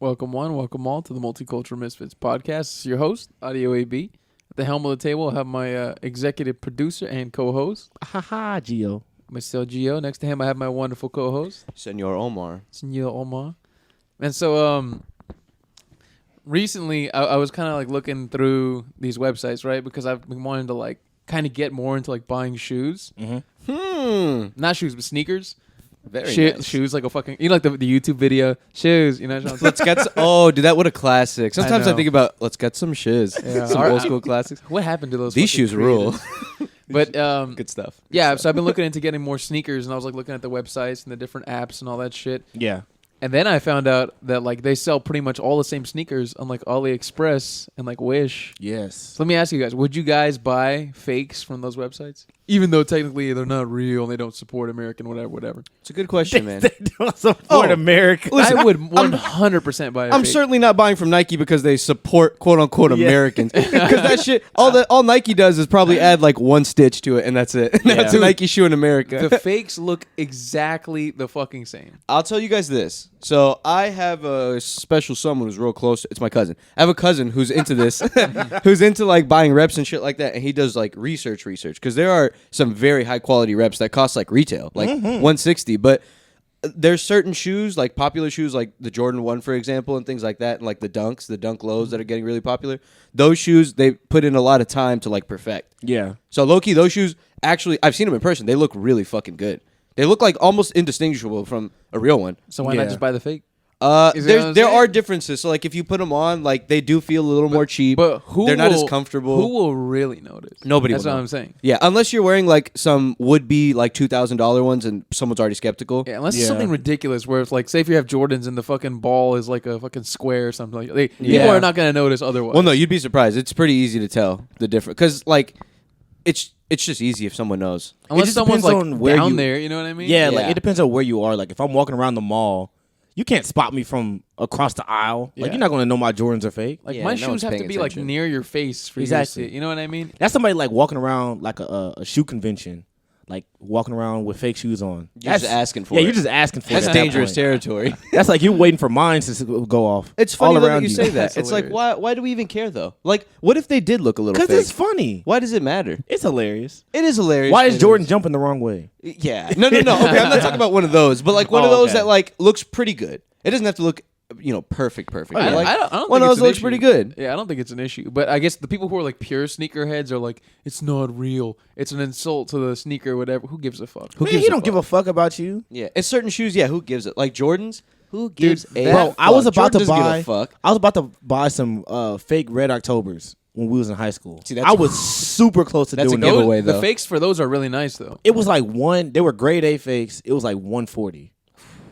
Welcome one, welcome all to the Multicultural Misfits podcast. This is your host, Audio AB. At the helm of the table, I have my executive producer and co-host. Haha, Gio. Myself, Gio. Next to him, I have my wonderful co-host, Senor Omar. Senor Omar. And so, recently, I was kind of like looking through these websites, right? Because I've been wanting to like kind of get more into like buying shoes. Not shoes, but sneakers. Very nice. Shoes, like a fucking, like the YouTube video, shoes, Let's get dude, that what a classic. Sometimes I know. think about let's get some shiz. Yeah. Some old school classics. What happened to those? These fucking shoes rule. creators? But Good stuff. yeah, so I've been looking into getting more sneakers, and I was like looking at the websites and the different apps and all that shit. Yeah. And then I found out that like they sell pretty much all the same sneakers on like AliExpress and like Wish. Yes. So let me ask you guys, would you guys buy fakes from those websites? Even though technically they're not real and they don't support American whatever. It's a good question, man. They don't support America. I would 100% buy a I'm fake. certainly not buying from Nike because they support quote unquote Americans. Because that shit, all Nike does is probably add like one stitch to it, and that's it. That's a Nike shoe in America. The fakes look exactly the fucking same. I'll tell you guys this. So I have a special someone who's real close. It's my cousin. I have a cousin who's into this, who's into like buying reps and shit like that, and he does like research because there are some very high quality reps that cost like retail, like $160. But there's certain shoes, like popular shoes, like the Jordan 1, for example, and things like that, and like the Dunk lows that are getting really popular. Those shoes, they put in a lot of time to like perfect. Yeah. So low-key, those shoes, actually, I've seen them in person. They look really fucking good. They look like almost indistinguishable from a real one. So why not just buy the fake? There are differences. So like if you put them on, like they do feel a little more cheap. But they're not as comfortable. Who will really notice? Nobody. That's will what know. I'm saying. Yeah, unless you're wearing like some would-be like $2,000 ones and someone's already skeptical. Yeah, unless it's something ridiculous where it's like, say if you have Jordans and the fucking ball is like a fucking square or something like that. People are not going to notice otherwise. Well, no, you'd be surprised. It's pretty easy to tell the difference. Because like it's just easy if someone knows. Unless someone's like on where down you- there, you know what I mean? Yeah, like it depends on where you are. Like if I'm walking around the mall, you can't spot me from across the aisle. Like you're not going to know my Jordans are fake. Like Yeah, my no shoes one's have to paying be like attention. near your face for Exactly. you to see it. You know what I mean? That's somebody like walking around like a shoe convention, like walking around with fake shoes on. You're just asking for it. Yeah, you're just asking for it. That's at that dangerous point. territory. That's like you waiting for mine to go off. It's funny all though around that you say that. That's It's like hilarious. why do we even care though? Like what if they did look a little Because fake? it's funny. Why does it matter? It's hilarious. It is hilarious. Why is Jordan jumping the wrong way? Yeah. No. Okay, I'm not talking about one of those, but like one of those okay. that like looks pretty good. It doesn't have to look, perfect. I Like, don't one think of it's those an looks issue. pretty good. Yeah, I don't think it's an issue. But I guess the people who are like pure sneakerheads are like, it's not real. It's an insult to the sneaker or whatever. Who gives a fuck? Man, he don't give a fuck about you. Yeah. It's certain shoes, yeah, who gives it? Like Jordans? Who gives a Bro, fuck? I was about Jordan to doesn't give buy. a fuck. I was about to buy some fake Red Octobers when we was in high school. See, that's- I was super close to That's a doing giveaway. it. The though. fakes for those are really nice though. It was like they were grade A fakes. It was like 140,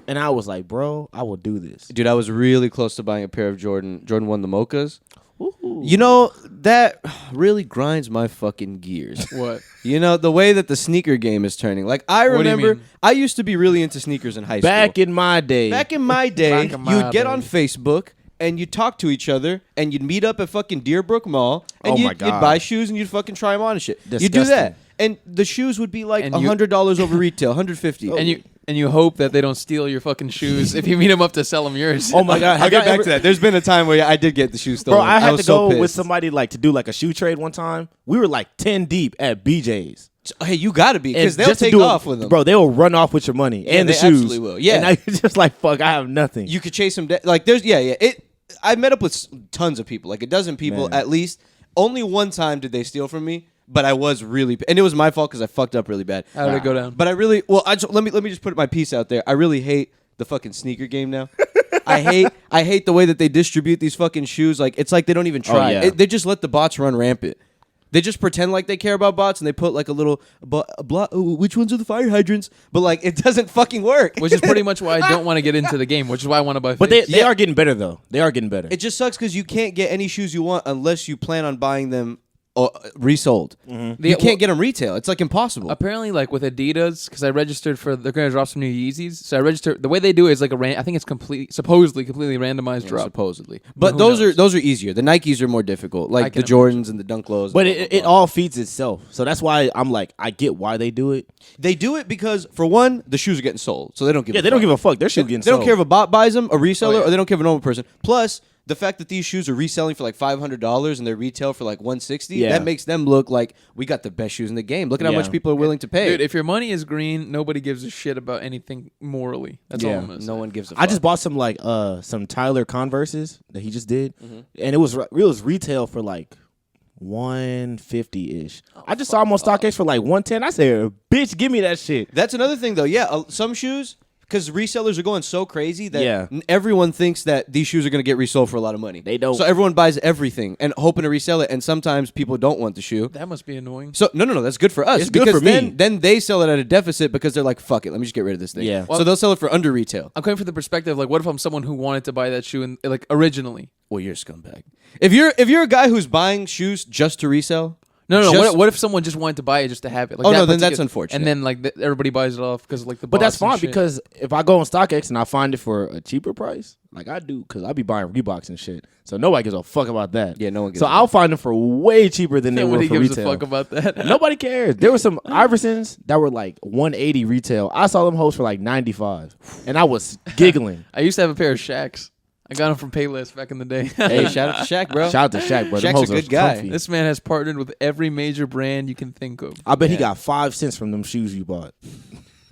and I was like, bro, I will do this. Dude, I was really close to buying a pair of Jordan 1 the Mochas. Ooh. You know, that really grinds my fucking gears. What? You know, the way that the sneaker game is turning. Like, I What do you remember, mean? I used to be really into sneakers in high school. Back in my day, Back in my day, Back in my you'd get day. on Facebook and you'd talk to each other and you'd meet up at fucking Deerbrook Mall and Oh my you'd God. buy shoes and you'd fucking try them on and shit. You'd do Disgusting. that. And the shoes would be like And you- $100 over retail, $150. And you hope that they don't steal your fucking shoes if you meet them up to sell them yours. oh my god, I'll have get y'all back ever- to that. There's been a time where I did get the shoes stolen. Bro, I had was to so go with pissed. somebody like to do like a shoe trade one time. We were like 10 deep at BJ's. Hey, you gotta be, because And they'll just to take do it- off with them. Bro, they will run off with your money and they the shoes. absolutely will. Yeah. And now you're just like, fuck, I have nothing. You could chase them. Like there's I met up with tons of people, like a dozen people Man. at least. Only one time did they steal from me, but I was really, and it was my fault because I fucked up really bad. How did it go down? But I really, let me just put my piece out there. I really hate the fucking sneaker game now. I hate the way that they distribute these fucking shoes. Like it's like they don't even try. yeah. They just let the bots run rampant. They just pretend like they care about bots and they put like a little which ones are the fire hydrants? But like it doesn't fucking work. Which is pretty much why I don't want to get into the game, which is why I want to buy but fakes. they are getting better though. They are getting better. It just sucks because you can't get any shoes you want unless you plan on buying them resold. Mm-hmm. You can't get them retail. It's like impossible. Apparently, like with Adidas, because I registered they're going to drop some new Yeezys. So I registered. The way they do it is like I think it's supposedly completely randomized drop. Supposedly, but who those knows? are easier. The Nikes are more difficult, like the can Jordans and the Dunk Lows. But and blah, it blah, blah. all feeds itself. So that's why I'm like, I get why they do it. They do it because, for one, the shoes are getting sold, so they don't give. Yeah, a they fuck. don't give a fuck. Their shit They getting don't sold. care if a bot buys them, a reseller, yeah. or they don't care if a normal person. Plus, the fact that these shoes are reselling for like $500 and they retail for like $160, Yeah. that makes them look like we got the best shoes in the game. Look at how Yeah. much people are willing to pay. Dude, if your money is green, nobody gives a shit about anything morally. That's all Yeah. I'm gonna say. no one gives a fuck. I just bought some Tyler Converses that he just did, Mm-hmm. and it was retail for like $150-ish. I just saw them on StockX for like $110. I said, "Bitch, give me that shit." That's another thing, though. Yeah, some shoes, because resellers are going so crazy that Yeah. everyone thinks that these shoes are going to get resold for a lot of money. They don't. So everyone buys everything and hoping to resell it, and sometimes people don't want the shoe. That must be annoying. So no, that's good for us. It's good because for me. Then they sell it at a deficit because they're like, fuck it, let me just get rid of this thing. Yeah. So they'll sell it for under retail. I'm coming from the perspective, like, what if I'm someone who wanted to buy that shoe and like originally? Well, you're a scumbag. If you're a guy who's buying shoes just to resell, No. Just- What if someone just wanted to buy it just to have it? Like Oh, that no, then that's particular- unfortunate. And then like everybody buys it off because like the. But that's bots and fine shit. because if I go on StockX and I find it for a cheaper price, like I do, because I be buying Reeboks and shit, so nobody gives a fuck about that. Yeah, no one gives So a I'll find them for way cheaper than they were nobody for gives retail. a fuck about that. Nobody cares. There were some Iversons that were like $180 retail. I saw them hoes for like $95, and I was giggling. I used to have a pair of Shaqs. I got them from Payless back in the day. hey, shout out to Shaq, bro. Shout out to Shaq, bro. Them Shaq's a hoes good are guy. comfy. This man has partnered with every major brand you can think of. I bet he got 5 cents from them shoes you bought.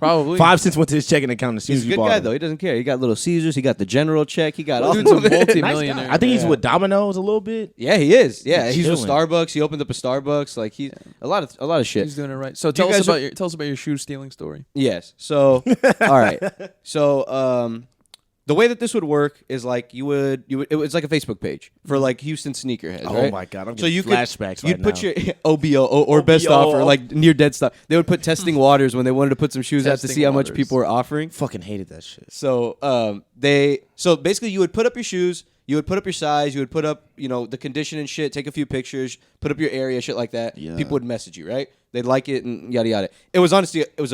Probably 5 cents went to his checking account. The shoes He's a you good bought. guy him. though. He doesn't care. He got Little Caesars. He got the General check. He got all Dude's a of it. multi-millionaire. Nice guy. I think he's with Domino's a little bit. Yeah, he is. Yeah, he's with chilling. Starbucks. He opened up a Starbucks. Like he a lot of shit. He's doing it right. So Do you tell us guys about your shoe stealing story. Yes. So, all right. So, the way that this would work is like you would it was like a Facebook page for like Houston sneakerheads. Oh right? my God, I'm so getting you flashbacks could, you'd right put now. your OBO or best OBO. offer, like near dead stuff. They would put testing waters when they wanted to put some shoes out to Testing see how much waters. people were offering. Fucking hated that shit. So so basically you would put up your shoes, you would put up your size, you would put up, the condition and shit, take a few pictures, put up your area, shit like that. Yeah. People would message you, right? They'd like it and yada yada. It was honestly it was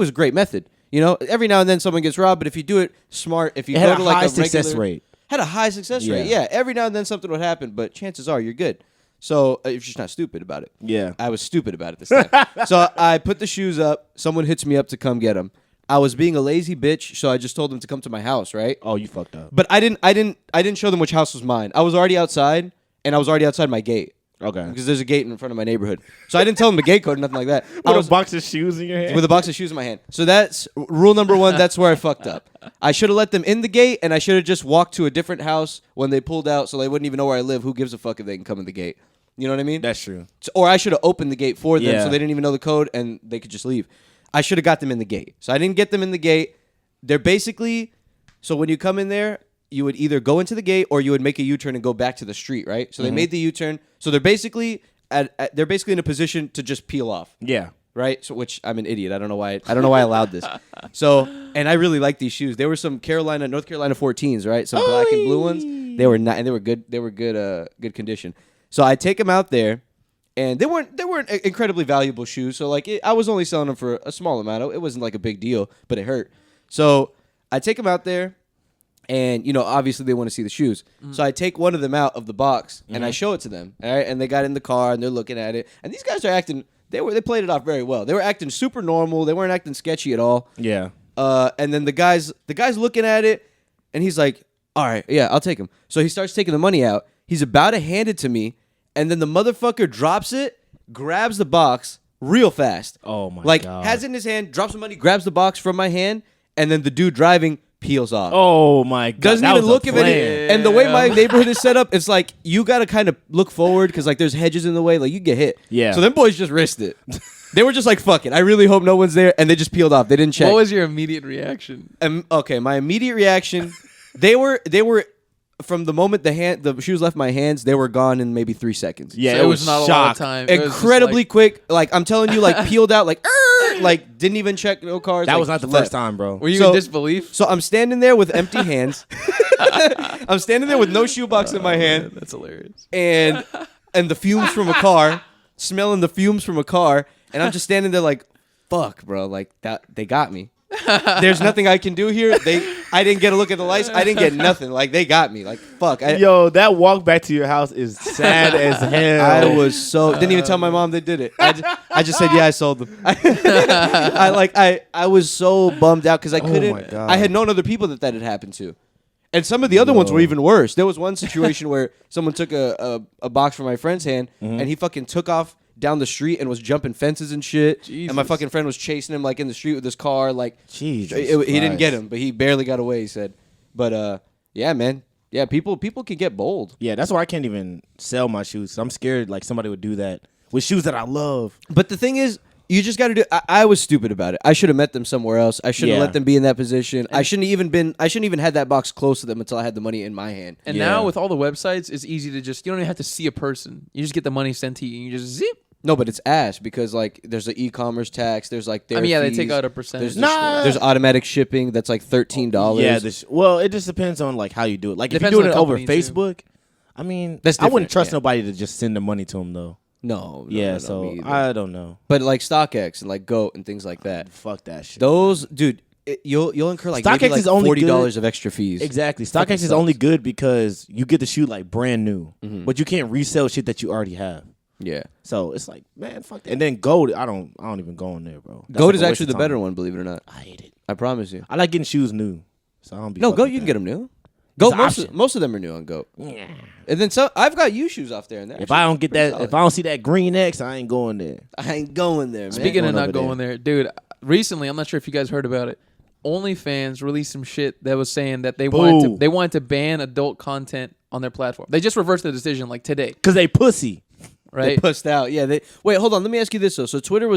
a great method. Every now and then someone gets robbed, but if you do it smart, if you It go had to a like high a success regular, rate. had a high success rate. Yeah. Yeah, every now and then something would happen, but chances are you're good. So if you're just not stupid about it. Yeah. I was stupid about it this time. So I put the shoes up. Someone hits me up to come get them. I was being a lazy bitch, so I just told them to come to my house, right? Oh, you fucked up. But I didn't show them which house was mine. I was already outside, and I was already outside my gate. Okay. Because there's a gate in front of my neighborhood. So I didn't tell them the gate code or nothing like that. I With was a box of shoes in your hand. with a box of shoes in my hand. So that's rule number 1. That's where I fucked up. I should have let them in the gate, and I should have just walked to a different house when they pulled out, so they wouldn't even know where I live. Who gives a fuck if they can come in the gate? You know what I mean? That's true. Or I should have opened the gate for them, Yeah. so they didn't even know the code, and they could just leave. I should have got them in the gate. So I didn't get them in the gate. They're basically, so when you come in there, you would either go into the gate or you would make a U-turn and go back to the street, right? So they made the U-turn. So they're basically they're basically in a position to just peel off, Yeah. right? So which I'm an idiot. I don't know why I allowed this. So, and I really like these shoes. They were some North Carolina 14s, right? Some black and blue ones. They were not, and they were good. They were good condition. So I take them out there. And they weren't incredibly valuable shoes. So like I was only selling them for a small amount. It wasn't like a big deal, but it hurt. So I take them out there, and obviously they want to see the shoes. So I take one of them out of the box and I show it to them. All right, and they got in the car and they're looking at it. And these guys are acting. They played it off very well. They were acting super normal. They weren't acting sketchy at all. Yeah. And then the guy's looking at it, and he's like, "All right, yeah, I'll take them." So he starts taking the money out. He's about to hand it to me. And then the motherfucker drops it, grabs the box real fast. Oh, my like, God. has it in his hand, drops the money, grabs the box from my hand, and then the dude driving peels off. Oh, my God. Doesn't That even was a look at plan. it. And the way my neighborhood is set up, it's like you got to kind of look forward because like there's hedges in the way. Like you get hit. Yeah. So them boys just risked it. They were just like, fuck it. I really hope no one's there. And they just peeled off. They didn't check. What was your immediate reaction? Okay, my immediate reaction, they were from the moment the shoes left my hands, they were gone in maybe 3 seconds. So Yeah, it was not a lot shock. of time. It was just Incredibly like- quick. Like I'm telling you, like peeled out, like like didn't even check no cars. That like, was not the left. first time, bro. Were you So- in disbelief? So I'm standing there with empty hands. I'm standing there with no shoebox in my hand, That's hilarious. and and the fumes from a car, smelling the fumes from a car, and I'm just standing there like, fuck, bro, like that they got me. There's nothing I can do here. I didn't get a look at the lights. I didn't get nothing. Like they got me. Like fuck. Yo, that walk back to your house is sad as hell. I was didn't even tell my mom they did it. I just said yeah, I sold them. I was so bummed out because I couldn't. my God. I had known other people that had happened to, and some of the other ones were even worse. There was one situation where someone took a box from my friend's hand and he fucking took off down the street and was jumping fences and shit. Jesus. And my fucking friend was chasing him like in the street with his car. Like, Jesus he didn't Christ. get him, but he barely got away. He said, but yeah, man, yeah, people can get bold. Yeah, that's why I can't even sell my shoes. I'm scared like somebody would do that with shoes that I love. But the thing is, you just got to do. I was stupid about it. I should have met them somewhere else. I shouldn't have let them be in that position. I shouldn't even had that box close to them until I had the money in my hand. And now with all the websites, it's easy to just, you don't even have to see a person. You just get the money sent to you and you just zip. No, but it's ass because like there's the e-commerce tax. There's like their they fees. take out a percentage. There's automatic shipping that's like $13. Yeah, well, it just depends on like how you do it. Like Depends if you're on doing the it over company, Facebook, I mean, That's I wouldn't different, trust yeah. nobody to just send the money to them though. No, Yeah, no, so me either. I don't know. But like StockX and like Goat and things like that. Fuck that shit. Those, dude, you'll incur like StockX maybe like is only $40 good- of extra fees. Exactly. Fucking StockX is sucks. only good because you get the shoe like brand new, but you can't resell shit that you already have. Yeah, So it's like, man, fuck that. And then Gold, I don't even go on there, bro. That's Goat like is a waste actually of the time. better one, believe it or not. I hate it. I promise you. I like getting shoes new, so I don't be. No, fucking Goat, with you can that. get them new. Goat, an most option. of them are new on Goat. Yeah. And then I've got you shoes off there. And If I don't get that, if I don't see that green X, I ain't going there. I ain't going there, man. Speaking of Going not over going there, dude, recently, I'm not sure if you guys heard about it. OnlyFans released some shit that was saying that they wanted to ban adult content on their platform. They just reversed the decision like today, Cause they pussy. They right? pussed out. Yeah. Wait, hold on. Let me ask you this though. So Twitter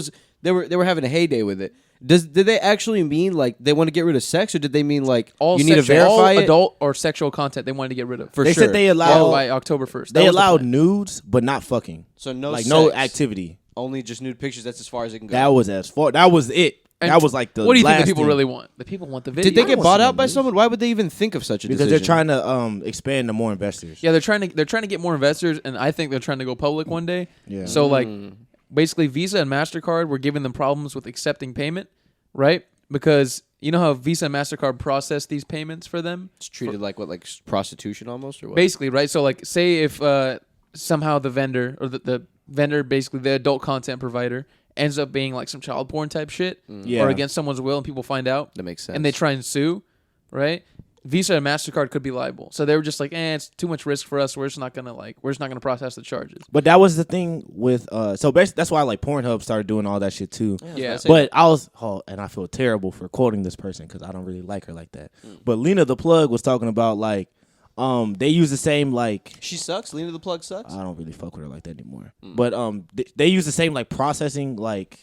they were having a heyday with it. Did they actually mean like they want to get rid of sex, or did they mean like All you need to verify all it? adult or sexual content they wanted to get rid of. For They sure. said they allow. by October 1st. They allowed nudes, but not fucking. So no like no sex. activity. Only just nude pictures. That's as far as it can go. That was as far. That was it. And that was like the. What do you think last the people thing. really want? The people want the video. Did they get want bought some out by news. someone? Why would they even think of such a Because decision? they're trying to expand to more investors. Yeah, they're trying to get more investors, and I think they're trying to go public one day. Yeah. So like, basically, Visa and Mastercard were giving them problems with accepting payment, right? Because you know how Visa and Mastercard process these payments for them. It's treated like prostitution almost, or what? Basically, right? So like, say if somehow the vendor or the vendor, basically the adult content provider, ends up being like some child porn type shit, Yeah. or against someone's will, and people find out, That makes sense. and they try and sue, right? Visa and Mastercard could be liable. So they were just like, it's too much risk for us. We're just not gonna process the charges. But that was the thing with so basically that's why like Pornhub started doing all that shit too. Yeah. But and I feel terrible for quoting this person because I don't really like her like that. But Lena the Plug was talking about like they use the same like She sucks. Lena the Plug sucks. I don't really fuck with her like that anymore. But they use the same like processing like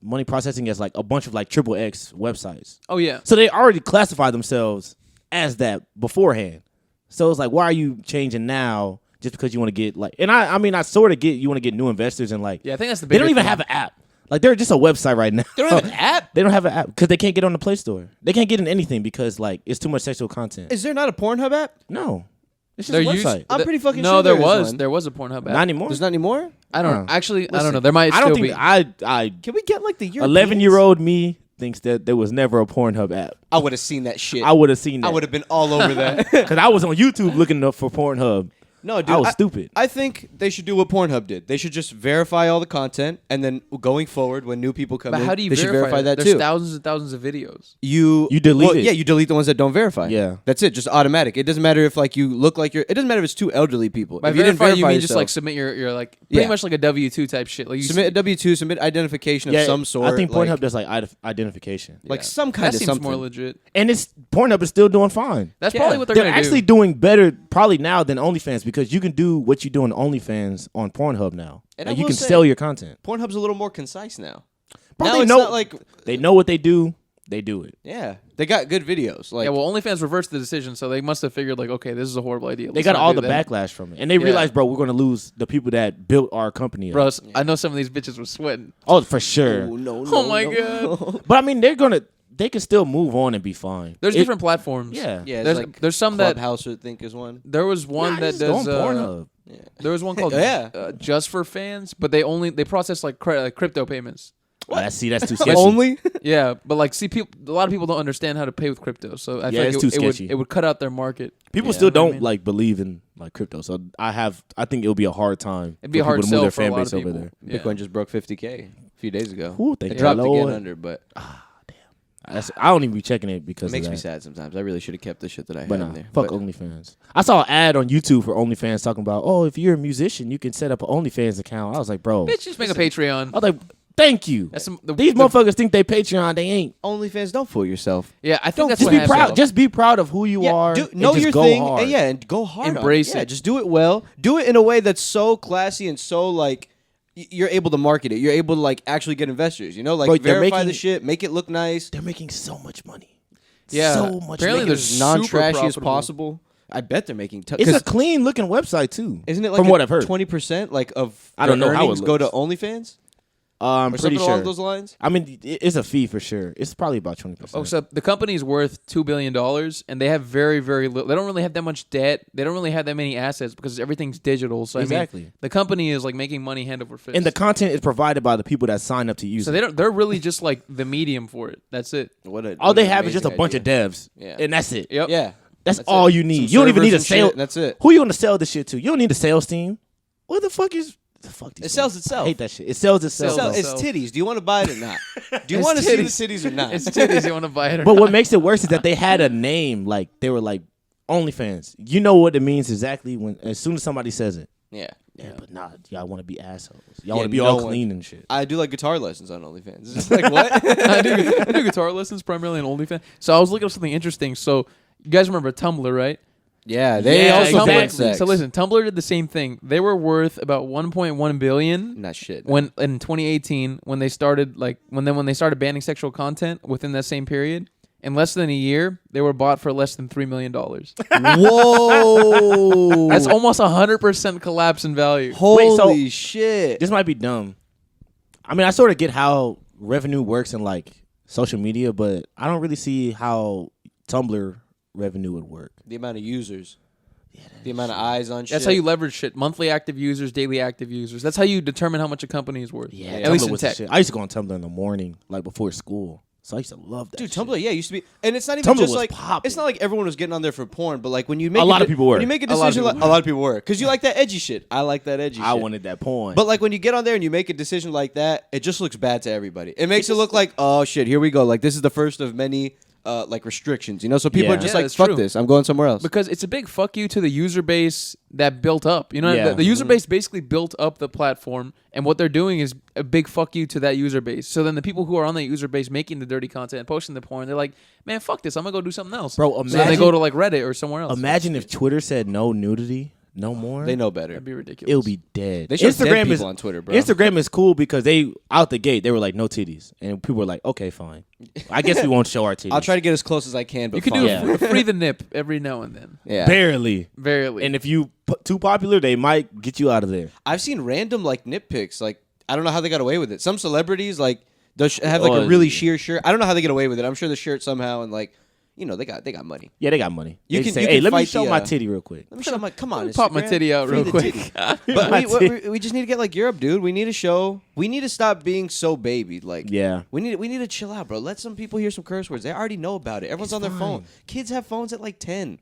money processing as like a bunch of like XXX websites. Oh yeah. So they already classify themselves as that beforehand. So it's like, why are you changing now just because you want to get like? And I mean, I sort of get you want to get new investors and like. Yeah, I think that's the. They don't bigger even thing. have an app. Like they're just a website right now. They don't have an app? They don't have an app because they can't get on the Play Store. They can't get in anything because like it's too much sexual content. Is there not a Pornhub app? No, it's just They're a used- website. I'm pretty fucking no, sure there there is was one. there was a Pornhub app. Not anymore. There's not anymore. I don't know. Huh. Actually, I don't know. There might I don't still think be. I Can we get like the Europeans? 11-year-old me thinks that there was never a Pornhub app. I would have seen that shit. I would have seen that. I would have been all over that. because I was on YouTube looking up for Pornhub. No, dude. I was stupid. I think they should do what Pornhub did. They should just verify all the content, and then going forward, when new people come But in, how do you they should verify that There's too. thousands and thousands of videos. You delete it. Yeah, you delete the ones that don't verify. Yeah. That's it. Just automatic. It doesn't matter if like you look like you're. It doesn't matter if it's two elderly people. By If you didn't verify, verify you mean yourself, just like submit your like pretty Yeah. much like a W-2 type shit. Like you submit a W-2, submit identification of some sort. I think Pornhub like, does like identification. like Yeah. some kind that of seems something. more legit. And Pornhub is still doing fine. That's Yeah. probably what they're They're gonna actually do. doing better probably now than OnlyFans because you can do what you do on OnlyFans on Pornhub now. And Like, I you will can say- sell your content. Pornhub's a little more concise now. Bro, now they it's know not like they know what they do. They do it. yeah, they got good videos. Like Yeah, well, OnlyFans reversed the decision, so they must have figured like, okay, this is a horrible idea. They Let's got not all do the that. backlash from it, and they realized, bro, we're going to lose the people that built our company. Bro, up. I know some of these bitches were sweating. Oh, for sure. no, Oh my god. But I mean, they can still move on and be fine. There's different platforms. Yeah. yeah, There's like some that Clubhouse, I think, is one. there was one Nah, that just go does on Pornhub. There was one called Just for Fans, but they process like crypto payments. That's too sketchy. Only? Yeah, but like, see, a lot of people don't understand how to pay with crypto, so I feel like it's too sketchy. it would cut out their market. People still don't like believe in like crypto, so I think it'll be a hard time. It'd be a hard people to move sell their for a fan lot base of over people. there. Bitcoin just broke 50K a few days ago. Ooh, It dropped again under, but I don't even be checking it because it makes of me that. sad sometimes. I really should have kept the shit that I had But in there. fuck OnlyFans. I saw an ad on YouTube for OnlyFans talking about, if you're a musician, you can set up an OnlyFans account. I was like, bro, Bitch, just make a Patreon. I was like, thank you. That's These motherfuckers think they Patreon, they ain't. OnlyFans, don't fool yourself. Yeah, I think that's Just what be proud. happened. Just be proud of who you are. Know and just your go thing. hard. And go hard. Embrace on it. it. Yeah, just do it well. Do it in a way that's so classy and so like you're able to market it. You're able to like actually get investors. You know, like Bro, they're verify the making- shit, make it look nice. They're making so much money. Yeah, so much apparently money. there's As non-trashy super as profitable. possible. I bet they're making. It's a clean looking website too. Isn't it like from what I've heard? 20% like of I don't their know how it earnings go to looks. OnlyFans I'm or pretty something sure. along those lines? I mean, it's a fee for sure. It's probably about 20%. Oh, so the company is worth $2 billion, and they have very, very little. They don't really have that much debt. They don't really have that many assets because everything's digital. So Exactly. I mean, the company is like making money hand over fist. And the content is provided by the people that sign up to use so it. they're really just like the medium for it. That's it. All they have is just a bunch of devs. Yeah. And that's it. Yep. Yeah. That's all it. you need. Some You don't even servers need a and sales. shit, and that's it. Who you want to sell this shit to? You don't need a sales team. What the fuck is the fuck? These It sells folks? itself. I hate that shit. It sells itself. Sells though. It's itself. titties. Do you want to buy it or not? Do you It's want to see the titties. titties or not? It's titties. You want to buy it or But not. what makes it worse is that they had a name. Like they were like OnlyFans. You know what it means exactly as soon as somebody says it. Yeah. Yeah, but nah, y'all want to be assholes. Y'all Yeah, want to be no all one- clean and shit. I do like guitar lessons on OnlyFans. It's just like what? I do guitar lessons primarily on OnlyFans. So I was looking up something interesting. So you guys remember Tumblr, right? Yeah, they Yeah, also exactly. ban sex. So listen, Tumblr did the same thing. They were worth about 1.1 billion Not shit. when in 2018 when they started when they started banning sexual content within that same period. In less than a year, they were bought for less than $3 million. Whoa! That's almost 100% collapse in value. Holy shit! This might be dumb. I mean, I sort of get how revenue works in like social media, but I don't really see how Tumblr revenue would work. The amount of users, the amount of eyes on shit. That's how you leverage shit. Monthly active users, daily active users. That's how you determine how much a company is worth. Yeah, At least in was the tech. shit. I used to go on Tumblr in the morning, like before school. So I used to love that. Dude, shit. Tumblr, yeah, used to be, and it's not even Tumblr just was like popping. it's not like everyone was getting on there for porn, but like when you make A lot of people were. When you make a A lot of decision, people like, a lot of people were, because you like that edgy shit. I like that edgy. I shit. wanted that porn. But like when you get on there and you make a decision like that, it just looks bad to everybody. It makes it look like, oh shit, here we go. Like this is the first of many like restrictions, you know? So people Yeah. are just Yeah, like, that's fuck true. this. I'm going somewhere else. Because it's a big fuck you to the user base that built up. You know, Yeah. the user base basically built up the platform, and what they're doing is a big fuck you to that user base. So then the people who are on that user base making the dirty content, posting the porn, they're like, man, fuck this. I'm gonna go do something else. Bro, so then they imagine- go to like Reddit or somewhere else. Imagine if Twitter said no nudity, no more. They know better. That'd be ridiculous. It'll be dead. They show dead Instagram people is on Twitter, bro. Instagram is cool because they out the gate they were like no titties, and people were like, okay, fine. I guess we won't show our titties. I'll try to get as close as I can, but You could fine. do Yeah. a free the nip every now and then. Yeah. barely. Barely. And if you too popular, they might get you out of there. I've seen random like nip pics. Like I don't know how they got away with it. Some celebrities like they'll have like Oh, a really yeah. sheer shirt. I don't know how they get away with it. I'm sure the shirt somehow and like you know they got money. Yeah, they got money. You They can- say, you hey, can let me fight show the, my titty real quick. Let me show my come on. Pop my Instagram, titty out free real the quick. titty. My But titty. we just need to get like Europe, dude. We need a show. We need to stop being so baby. Like Yeah. we need to chill out, bro. Let some people hear some curse words. They already know about it. Everyone's on their phone. Kids have phones at like 10.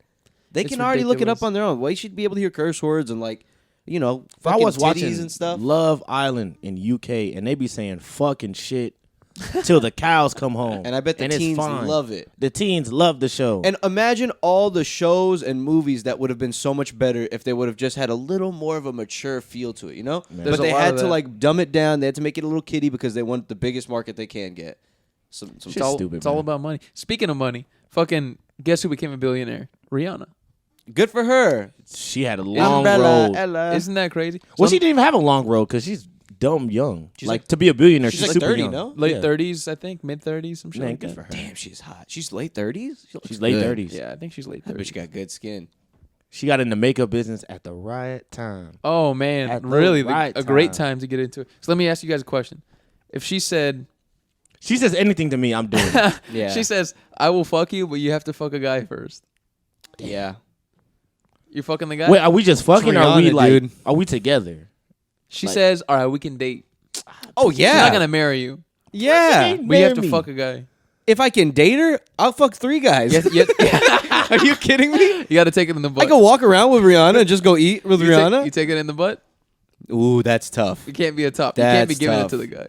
They It's can already look it ridiculous. up on their own. Well, you should be able to hear curse words and like you know I fucking was watching titties and stuff. Love Island in UK, and they be saying fucking shit till the cows come home. And I bet the it's teens fine. love it. The teens love the show. And imagine all the shows and movies that would have been so much better if they would have just had a little more of a mature feel to it, you know? There's But a they lot had of to that. like dumb it down. They had to make it a little kiddie because they want the biggest market they can get. Some Shit's It's all, stupid, it's all man. about money. Speaking of money, fucking guess who became a billionaire? Rihanna. good for her. She had a long Umbrella, road. Ella. Isn't that crazy? Well, So she didn't even have a long road because she's dumb young. She's Like like- to be a billionaire, she's she's like super 30, young. no? late Yeah. 30s, I think, mid 30s, some shit Man, like good that. for her. Damn, she's hot. She's late 30s? She's late Good. 30s. Yeah, I think she's late I bet 30s. she got good skin. She got in the makeup business at the right time. Oh man, At the really right a great time. time to get into it. So let me ask you guys a question. If she said, She says anything to me, I'm doing it. Yeah. she says, "I will fuck you, but you have to fuck a guy first." yeah. You're fucking the guy. Wait, are we just fucking? Or are we Rihanna, like? dude. Are we together? She like- says, "All right, we can date. Oh She's yeah, not gonna marry you, yeah. but you have to Marry me. fuck a guy. If I can date her, I'll fuck 3 guys. Are you kidding me? You got to take it in the butt. I can walk around with Rihanna and just go eat with you Rihanna. you take it in the butt. Ooh, that's tough. You can't be a top. You can't be That's giving tough. it to the guy.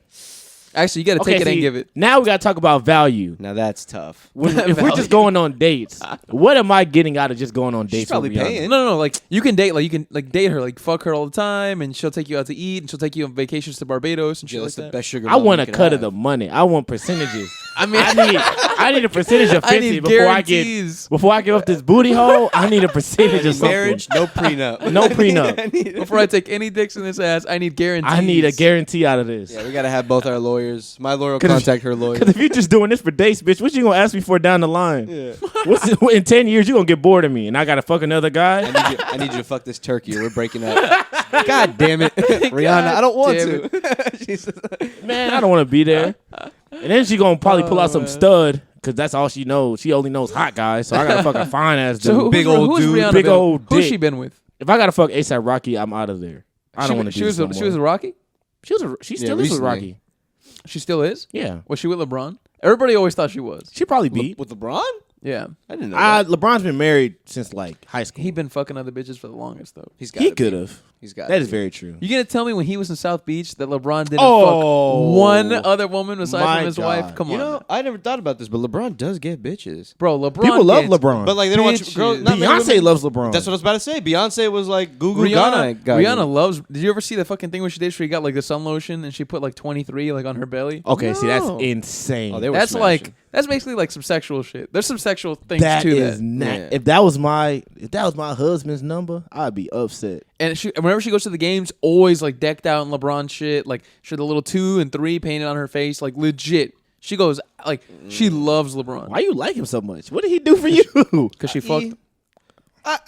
Actually, you got to take it and give it. Now we got to talk about value. Now that's tough. If we're just going on dates, what am I getting out of just going on dates? She's probably with Rihanna? paying. No. Like you can date. Like you can like date her. Like fuck her all the time, and she'll take you out to eat, and she'll take you on vacations to Barbados and shit Yeah, like that's the that. best sugar. I mama want you a could cut have. of the money. I want percentages. I mean, I need a percentage of 50 I need before guarantees. I give up this booty hole. I need a percentage of something. Marriage, no prenup. No prenup. Before I take any dicks in this ass, I need guarantees. I need a guarantee out of this. Yeah, we gotta have both our lawyers. My lawyer will 'Cause if- contact her lawyer. Because if you're just doing this for dates, bitch, what you gonna ask me for down the line? Yeah. In 10 years, you gonna get bored of me, and I gotta fuck another guy? I need you to fuck this turkey or we're breaking up. God damn it, Rihanna! I don't want damn to. Jesus. Man, I don't want to be there. And then she gonna probably pull out some man. stud, because that's all she knows. She only knows hot guys, so I gotta fuck a fine ass So dude. who's, Big old who's dude, Rihanna big been, old Who's dick. she been with? If I gotta fuck ASAP Rocky, I'm out of there. I don't want to do this no She was a Rocky. She still is with recently. Rocky. She still is. Yeah, Was she with LeBron? Everybody always thought she was. she probably beat. With LeBron? Yeah, I didn't know. That. LeBron's been married since like high school. he been fucking other bitches for the longest though. He's got. He could have. He's got. That is very true. You gonna tell me when he was in South Beach that LeBron didn't Oh, fuck one other woman aside my from his God. wife? Come You on, know, I never thought about this, but LeBron does get bitches. bro. LeBron. People love gets- LeBron, But like they don't watch Bitches. girls. Not many Beyonce women- loves LeBron. That's what I was about to say. Beyonce was like Google Rihanna, guy. Rihanna loves. Did you ever see the fucking thing where she did? She got like the sun lotion and she put like 23 like on her belly. Okay, see, that's No. insane. Oh, they were That's smashing. like that's basically like some sexual shit. There's some sexual things That to is that. not. Yeah. If that was my husband's number, I'd be upset. And she, whenever she goes to the games, always like decked out in LeBron shit. Like she had the little 2 and 3 painted on her face, like legit. She goes like she loves LeBron Why you like him so much? What did he do for you? because she fucked.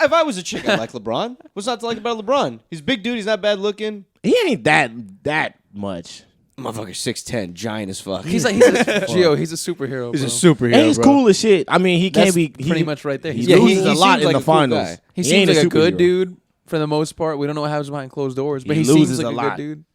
If I was a chick, I'd like LeBron. What's not to like about LeBron? He's a big dude. He's not bad looking. He ain't that much. Motherfucker, 6'10", giant as fuck. He's a Gio. He's a superhero. He's a bro. superhero. And he's bro. cool as shit. I mean, he That's can't be pretty much right there. He He's Yeah, loses he a lot seems in like the a cool finals. guy. He ain't seems like a good superhero. dude for the most part. We don't know what happens behind closed doors, but He he seems loses like a a good lot. dude.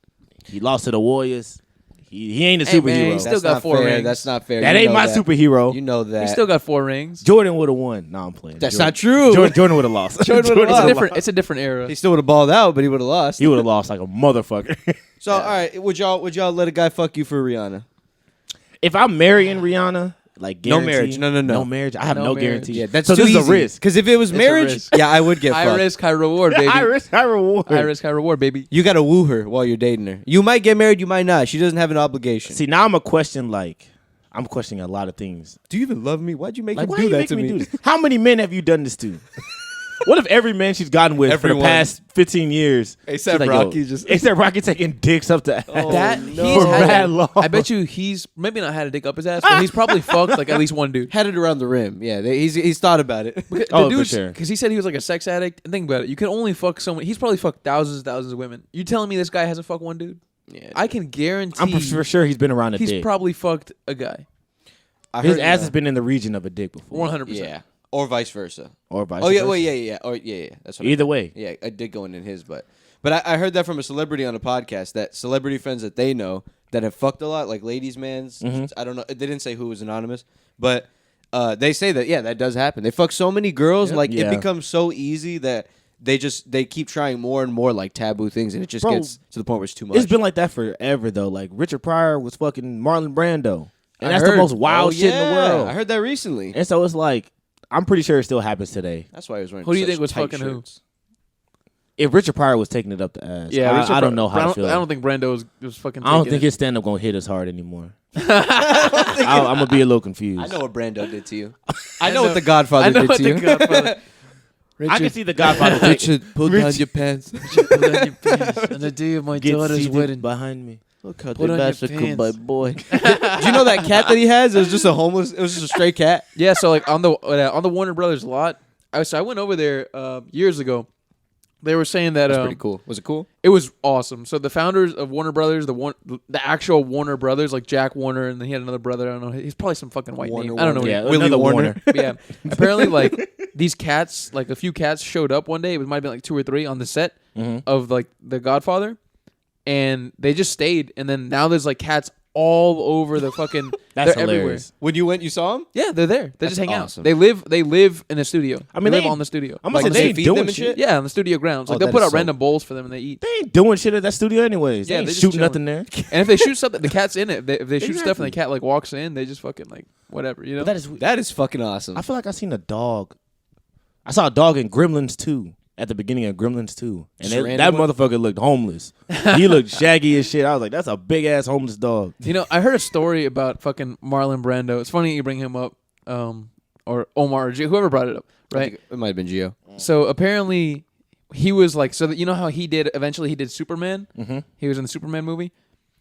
He lost to the Warriors. He ain't a Hey, superhero. man, he's still That's got not 4 fair. rings. That's not fair. That You ain't know my that. superhero. You know that. He still got 4 rings. Jordan would have won. No, I'm playing. That's Jordan- not true. Jordan would have lost. Jordan would've It's a lost. different. It's a different era. He still would have balled out, but he would have lost. He would have lost like a motherfucker. So, all right, would y'all let a guy fuck you for Rihanna? If I'm marrying Rihanna, like No guarantee, marriage. No. no marriage. I have No no, marriage. guarantee. Yeah, that's so too this easy. is a risk. Because if it was It's a marriage, risk. yeah, I would get High fucked. risk, high reward, baby. High risk, high reward. High risk, high reward, baby. You gotta woo her while you're dating her. You might get married, you might not. She doesn't have an obligation. See, now I'm questioning a lot of things. Do you even love me? Why'd you make Like, him why do you that making to me me? do this? How many men have you done this to? What if every man she's gotten with for Everyone. the past 15 years? A$AP she's like, Rocky yo, just- A$AP Rocky taking dicks up to ass. That no. he's For had mad that- long. I bet you he's maybe not had a dick up his ass, but he's probably fucked like at least one dude. Had it around the rim. Yeah, he's thought about it. The Oh, for dude's- sure. Because he said he was like a sex addict. And think about it. You can only fuck someone. He's probably fucked thousands and thousands of women. You telling me this guy hasn't fucked one dude? Yeah, I can guarantee I'm for sure he's been around a he's dick. probably fucked a guy. I His heard, ass has been in the region of a dick before. 100%. Yeah, or vice versa. Or vice Oh yeah, versa. well yeah. Or yeah. That's what Either way. Yeah, I did go in his, but I heard that from a celebrity on a podcast that celebrity friends that they know that have fucked a lot, like ladies' mans. Mm-hmm. I don't know. They didn't say who was anonymous, but they say that that does happen. They fuck so many girls, Yep. like Yeah. it becomes so easy that they keep trying more and more like taboo things, and it just Bro, gets to the point where it's too much. It's been like that forever, though. Like, Richard Pryor was fucking Marlon Brando. And I that's the heard. most wild Oh, shit in the yeah. world. I heard that recently. And so it's like, I'm pretty sure it still happens today. That's why he was wearing. Who do you such think was tight fucking who? shirts. If Richard Pryor was taking it up the ass, I don't know how to feel. I don't think Brando was fucking. I don't taking think it. his stand up gonna hit as hard anymore. I'm gonna be a little confused. I know what Brando did to you. I know what the Godfather I know did what to the you. Godfather. I can see the Godfather Richard, pull down your pants. Put on your pants on the day of my get daughter's seated wedding. behind me. Look how Put on your pants. my boy. Do you know that cat that he has? It was just a homeless. It was just a stray cat. Yeah, so like on the Warner Brothers lot, I went over there years ago. They were saying that That's pretty cool. Was it cool? it was awesome. So the founders of Warner Brothers, the actual Warner Brothers, like Jack Warner, and then he had another brother. I don't know. He's probably some fucking white Warner name. I don't know. Yeah, Willie another Warner. But yeah. Apparently, like these cats, like a few cats showed up one day. It might have been like 2 or 3 on the set of like The Godfather, and they just stayed. And then now there's like cats all over the fucking. That's they're everywhere. hilarious. When you went, you saw him? Yeah, they're there. They just hang awesome. out. They live in the studio. I mean, they live they- on the studio. I'm gonna Like, say they they ain't feed them doing and shit. shit? Yeah, on the studio grounds. Like Oh, they'll that put is out so- random bowls for them and they eat. They ain't doing shit at that studio anyways. Yeah, They they ain't just shooting chilling. nothing there. And if they shoot something, the cat's in it. If they shoot stuff and Exactly. the cat like walks in, they just fucking like whatever, you know. But That is fucking awesome. I feel like I seen a dog. I saw a dog in Gremlins 2 at the beginning of Gremlins 2. And Just a that random one? motherfucker looked homeless. He looked shaggy as shit. I was like, that's a big ass homeless dog. You know, I heard a story about fucking Marlon Brando. It's funny you bring him up, or Omar or whoever brought it up, I right? think it might have been Gio. So apparently, he was like, so that you know how he did. Eventually, he did Superman. Mm-hmm. He was in the Superman movie.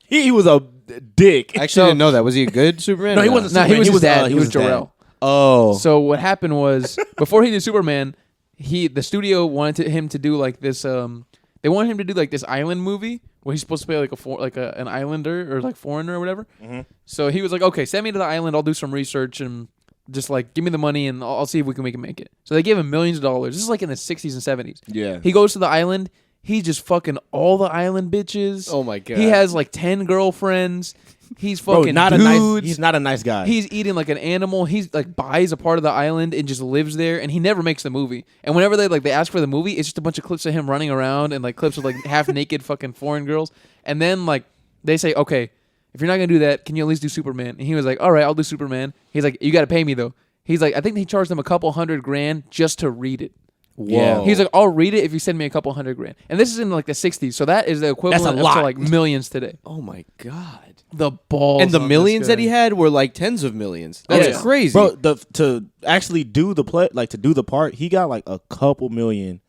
He was a dick. I actually didn't know that. Was he a good Superman? No, or he not? wasn't No, he Superman. was He his was, dad. he He was was his dad. Jor-El. Oh. So what happened was before he did Superman, the studio wanted him to do like this. They wanted him to do like this island movie where he's supposed to play like an islander or like foreigner or whatever. Mm-hmm. So he was like, okay, send me to the island. I'll do some research and just like give me the money and I'll see if we can make it. So they gave him millions of dollars. This is like in the 60s and 70s. Yeah. He goes to the island. He's just fucking all the island bitches. Oh my God. He has like 10 girlfriends. He's Bro, fucking not dudes. a nice. He's not a nice guy. He's eating like an animal. He's like buys a part of the island and just lives there. And he never makes the movie. And whenever they ask for the movie, it's just a bunch of clips of him running around and like clips of like half naked fucking foreign girls. And then like they say, okay, if you're not gonna do that, can you at least do Superman? And he was like, all right, I'll do Superman. He's like, you got to pay me though. He's like, I think he charged him a couple $100,000 just to read it. Whoa. He's like, I'll read it if you send me a couple $100,000. And this is in like the 60s, so that is the equivalent That's a of lot. to like millions today. Oh my God. The balls And the on millions this that he guy. had were like tens of millions. Oh, That's yeah. crazy. Bro, to actually do the play, like to do the part, he got like a couple million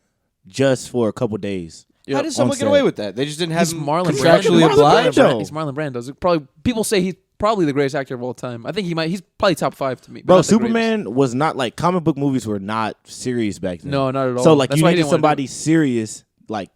just for a couple days. How did someone on get set. away with that? They just didn't have He's him Marlon contractually Brando. obliged. Brando. He's Marlon Brando. It's probably people say he's probably the greatest actor of all time. I think he's probably top 5 to me. but Bro, not the greatest. Superman was not like comic book movies were not serious back then. No, not at all. So like That's you why he needed didn't wanna do somebody serious like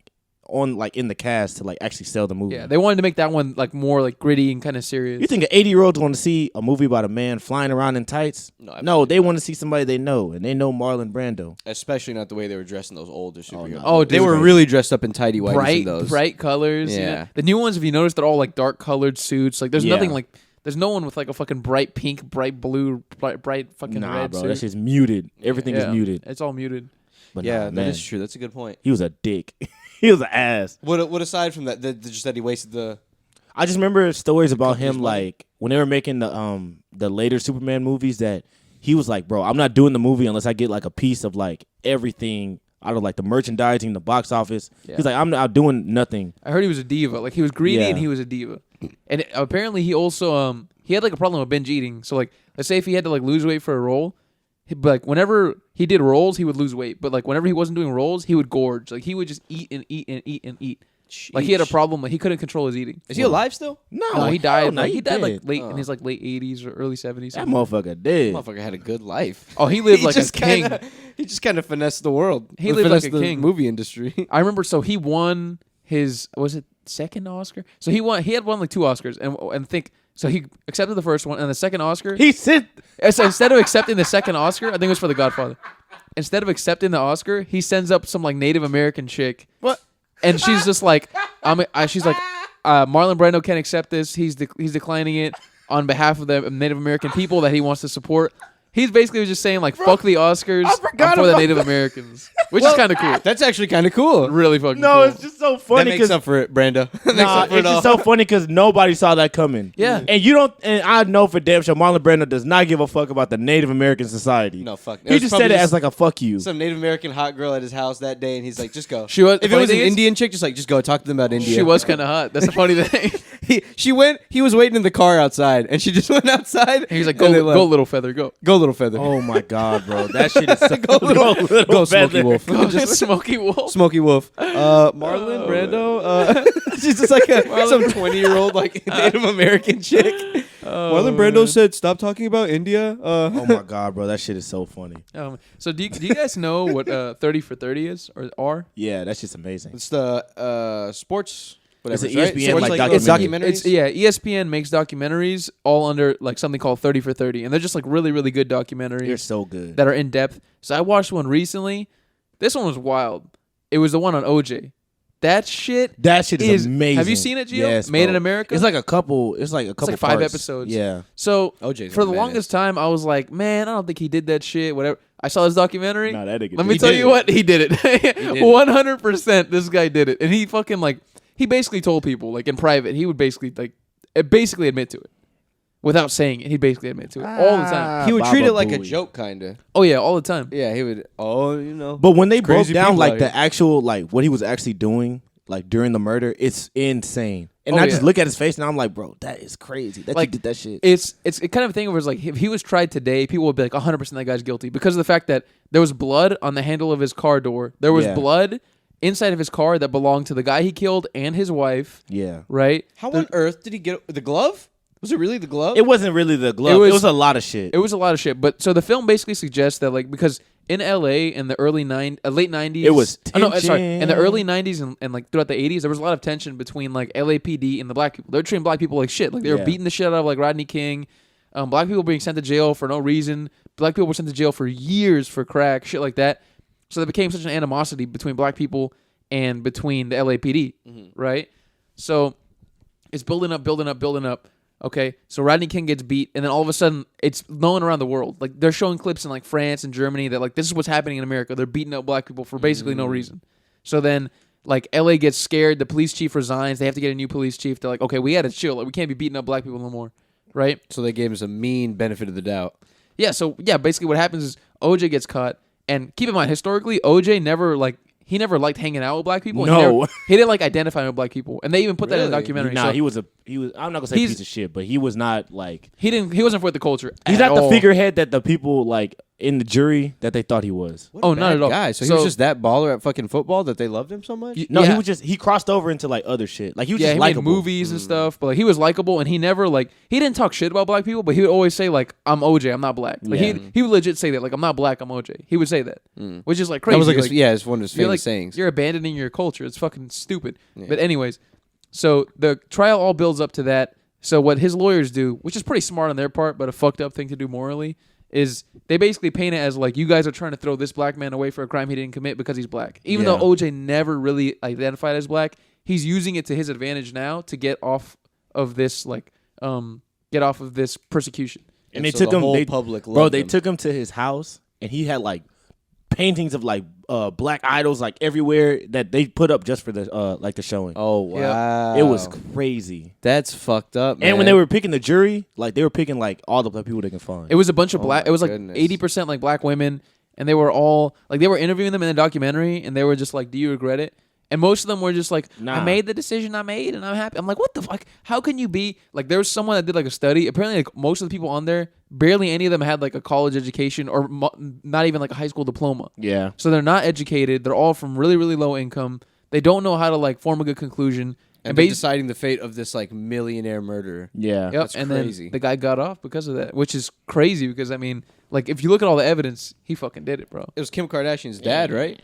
on like in the cast to like actually sell the movie. Yeah, they wanted to make that one like more like gritty and kind of serious. You think an 80-year-old's want to see a movie about a man flying around in tights? No, they want to see somebody they know, and they know Marlon Brando. Especially not the way they were dressed in those older superheroes. no. Oh, They dude. were really dressed up in tidy whities in those. bright colors. Yeah. Yeah. The new ones, if you notice, they're all like dark colored suits. Like there's Yeah. nothing like there's no one with like a fucking bright pink, bright blue, bright fucking Nah, red bro, suit. that shit's muted. Everything is Yeah. muted. It's all muted. But Yeah, nah, that man, is true. That's a good point. he was a dick. He was an ass. What aside from that, just that he wasted the... I just remember stories about company's him, money. like when they were making the later Superman movies, that he was like, bro, I'm not doing the movie unless I get like a piece of like everything out of like the merchandising, the box office. Yeah. He's like, I'm not doing nothing. I heard he was a diva. Like he was greedy Yeah. and he was a diva. And apparently he also he had like a problem with binge eating. So like let's say if he had to like lose weight for a role, like whenever he did roles, he would lose weight. But like whenever he wasn't doing roles, he would gorge. Like he would just eat and eat and eat and eat. Like he had a problem. Like he couldn't control his eating. Is he alive still? No, he died. hell no, Like, he died like dead. late in his like late 80s or early 70s. That motherfucker dead. Motherfucker had a good life. Oh, he lived He like a just king. He just kind of finessed the world. He lived like finessed a the king. movie industry. I remember. So he won his second Oscar. So he had won like 2 Oscars and think. So he accepted the first one and the second Oscar. He said, So instead of accepting the second Oscar, I think it was for The Godfather. Instead of accepting the Oscar, he sends up some like Native American chick. what? And she's just like, she's like, Marlon Brando can't accept this. He's declining it on behalf of the Native American people that he wants to support. He's basically just saying like, fuck the Oscars forgot for the about Native Americans, which is kind of cool. That's actually kind of cool. Really fucking No, cool. it's just so That funny makes because up for it, Brando. That makes nah, up for it it's all. just so funny because nobody saw that coming. Yeah. And you don't. And I know for damn sure Marlon Brando does not give a fuck about the Native American society. No, fuck. He just said it as like a fuck you. some Native American hot girl at his house that day, and he's like, just go. She was- if it funny was an thing is- Indian chick, just go talk to them about India. She was kind of hot. That's the funny thing. He was waiting in the car outside, and she just went outside. He's like, and they go, left. go, little feather, go. Go, little feather. Oh my god, bro, that shit is so Go, Smokey feather. Wolf. Go, Smokey Wolf. Smokey Wolf. Marlon Brando. She's just like some 20-year-old like Native American chick. Marlon Brando said, "Stop talking about India." Oh my god, bro, that shit is so funny. So do you guys know what 30 for 30 is or are? Yeah, that's just amazing. It's the sports. Whatever, It's an right? ESPN, Sports, like, it's documentary. documentaries. ESPN makes documentaries all under like something called 30 for 30, and they're just like really really good documentaries. They're so good. That are in depth. So I watched one recently. This one was wild. It was the one on OJ. That shit is amazing. Have you seen it, Gio? Yes, Made bro. in America? It's like a couple. It's like 5 5 episodes. Yeah. So OJ's for a the menace. longest time, I was like, man, I don't think he did that shit. Whatever. I saw this documentary. Nah, that nigga Let did. me He tell did you it. what, he did it. it. 100%. This guy did it, and he fucking like he basically told people like in private. He would basically admit to it without saying it. He'd basically admit to it all the time. He would treat it like a Booey. joke, kind of. Oh yeah, all the time. Yeah, he would. Oh, you know. But when they broke Crazy down people like out the here. actual like what he was actually doing like during the murder, it's insane. And Oh, I just yeah. look at his face and I'm like, bro, that is crazy. That Like, you did that shit. It's kind of a thing where it's like if he was tried today, people would be like 100% that guy's guilty because of the fact that there was blood on the handle of his car door. There was Yeah. blood inside of his car that belonged to the guy he killed and his wife. Yeah. Right? How on earth did he get the glove? Was it really the glove? It wasn't really the glove. It It was- was a lot of shit. It was a lot of shit. But so the film basically suggests that like because in LA in the late 90s, It was in the tension. early 90s and like throughout the 80s, there was a lot of tension between like LAPD and the black people. They're treating black people like shit. Like they were Yeah. beating the shit out of like Rodney King. Black people being sent to jail for no reason. Black people were sent to jail for years for crack, shit like that. So there became such an animosity between black people and between the LAPD, right? So it's building up. Okay, so Rodney King gets beat, and then all of a sudden, it's known around the world. Like they're showing clips in like France and Germany that like this is what's happening in America. They're beating up black people for basically no reason. So then, like LA gets scared. The police chief resigns. They have to get a new police chief. They're like, okay, we got to chill. Like we can't be beating up black people no more, right? So they gave him some mean benefit of the doubt. Yeah. So yeah, basically what happens is OJ gets caught, and keep in mind historically, OJ never liked hanging out with black people. and No. he didn't like identifying with black people, and they even put that in the Really? documentary. Nah, so he was. I'm not gonna say He's- piece of shit, but he was not like. he wasn't for the culture. He's at not the all. figurehead that the people like in the jury that they thought he was. What a Oh, not bad at all. Guy. So he So- was just that baller at fucking football that they loved him so much. No, Yeah. he crossed over into like other shit. Like he was Yeah, just he made likable. movies and stuff, but like he was likable, and he never like he didn't talk shit about black people, but he would always say like I'm OJ, I'm not black. Like Yeah. he would legit say that like I'm not black, I'm OJ. He would say that, which is like crazy. That was like, like, it's one of his you're famous like sayings. you're abandoning your culture. It's fucking stupid. But anyways, so the trial all builds up to that. So what his lawyers do, which is pretty smart on their part, but a fucked up thing to do morally, is they basically paint it as like you guys are trying to throw this black man away for a crime he didn't commit because he's black. Even Yeah. though OJ never really identified as black, he's using it to his advantage now to get off of this persecution. And they so took the him. whole They, public bro, loved they him. took him to his house, and he had like paintings of like black idols like everywhere that they put up just for the like the showing. Oh wow, It was crazy. That's fucked up. Man. And when they were picking the jury, like they were picking like all the black people they can find. It was a bunch of black. my It was like goodness. 80% like black women, and they were all like they were interviewing them in the documentary, and they were just like, "Do you regret it?" And most of them were just like, "I Nah. made the decision I made, and I'm happy." I'm like, "What the fuck? How can you be like?" There was someone that did like a study. Apparently, like most of the people on there, barely any of them had like a college education or not even like a high school diploma. yeah. So they're not educated. They're all from really really low income. They don't know how to like form a good conclusion. and they're basi- deciding the fate of this like millionaire murderer. Yeah. Yep, That's and crazy. then the guy got off because of that, which is crazy because I mean, like if you look at all the evidence, he fucking did it, bro. It was Kim Kardashian's dad, right?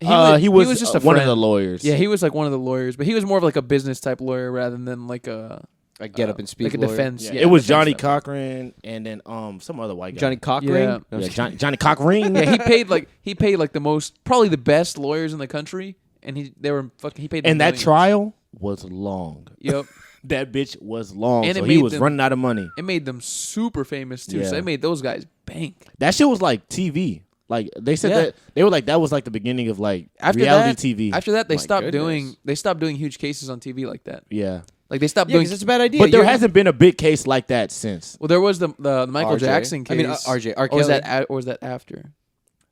He was just a one of friend. the lawyers. Yeah, he was like one of the lawyers, but he was more of like a business type lawyer rather than like a Like get up and speak. like a lawyer. defense. Yeah, Yeah, it was defense Johnny type. Cochran and then some other white guy. Johnny Cochran. Yeah. No, Yeah, Johnny Cochran. Yeah, he paid like the most probably the best lawyers in the country, and he paid. them And that millions. trial was long. Yep, That bitch was long. And it so he made was them- running out of money. it made them super famous too. Yeah. So it made those guys bank. That shit was like TV. Like they said Yeah. that they were like that was like the beginning of like After reality that, TV. After that, they My stopped goodness. doing huge cases on TV like that. yeah. Like they stopped Yeah, doing. 'cause that's a bad idea. But there You're- hasn't been a big case like that since. Well, there was the Michael RJ. Jackson case. I mean, RJ. R. Or was Kelly. that after?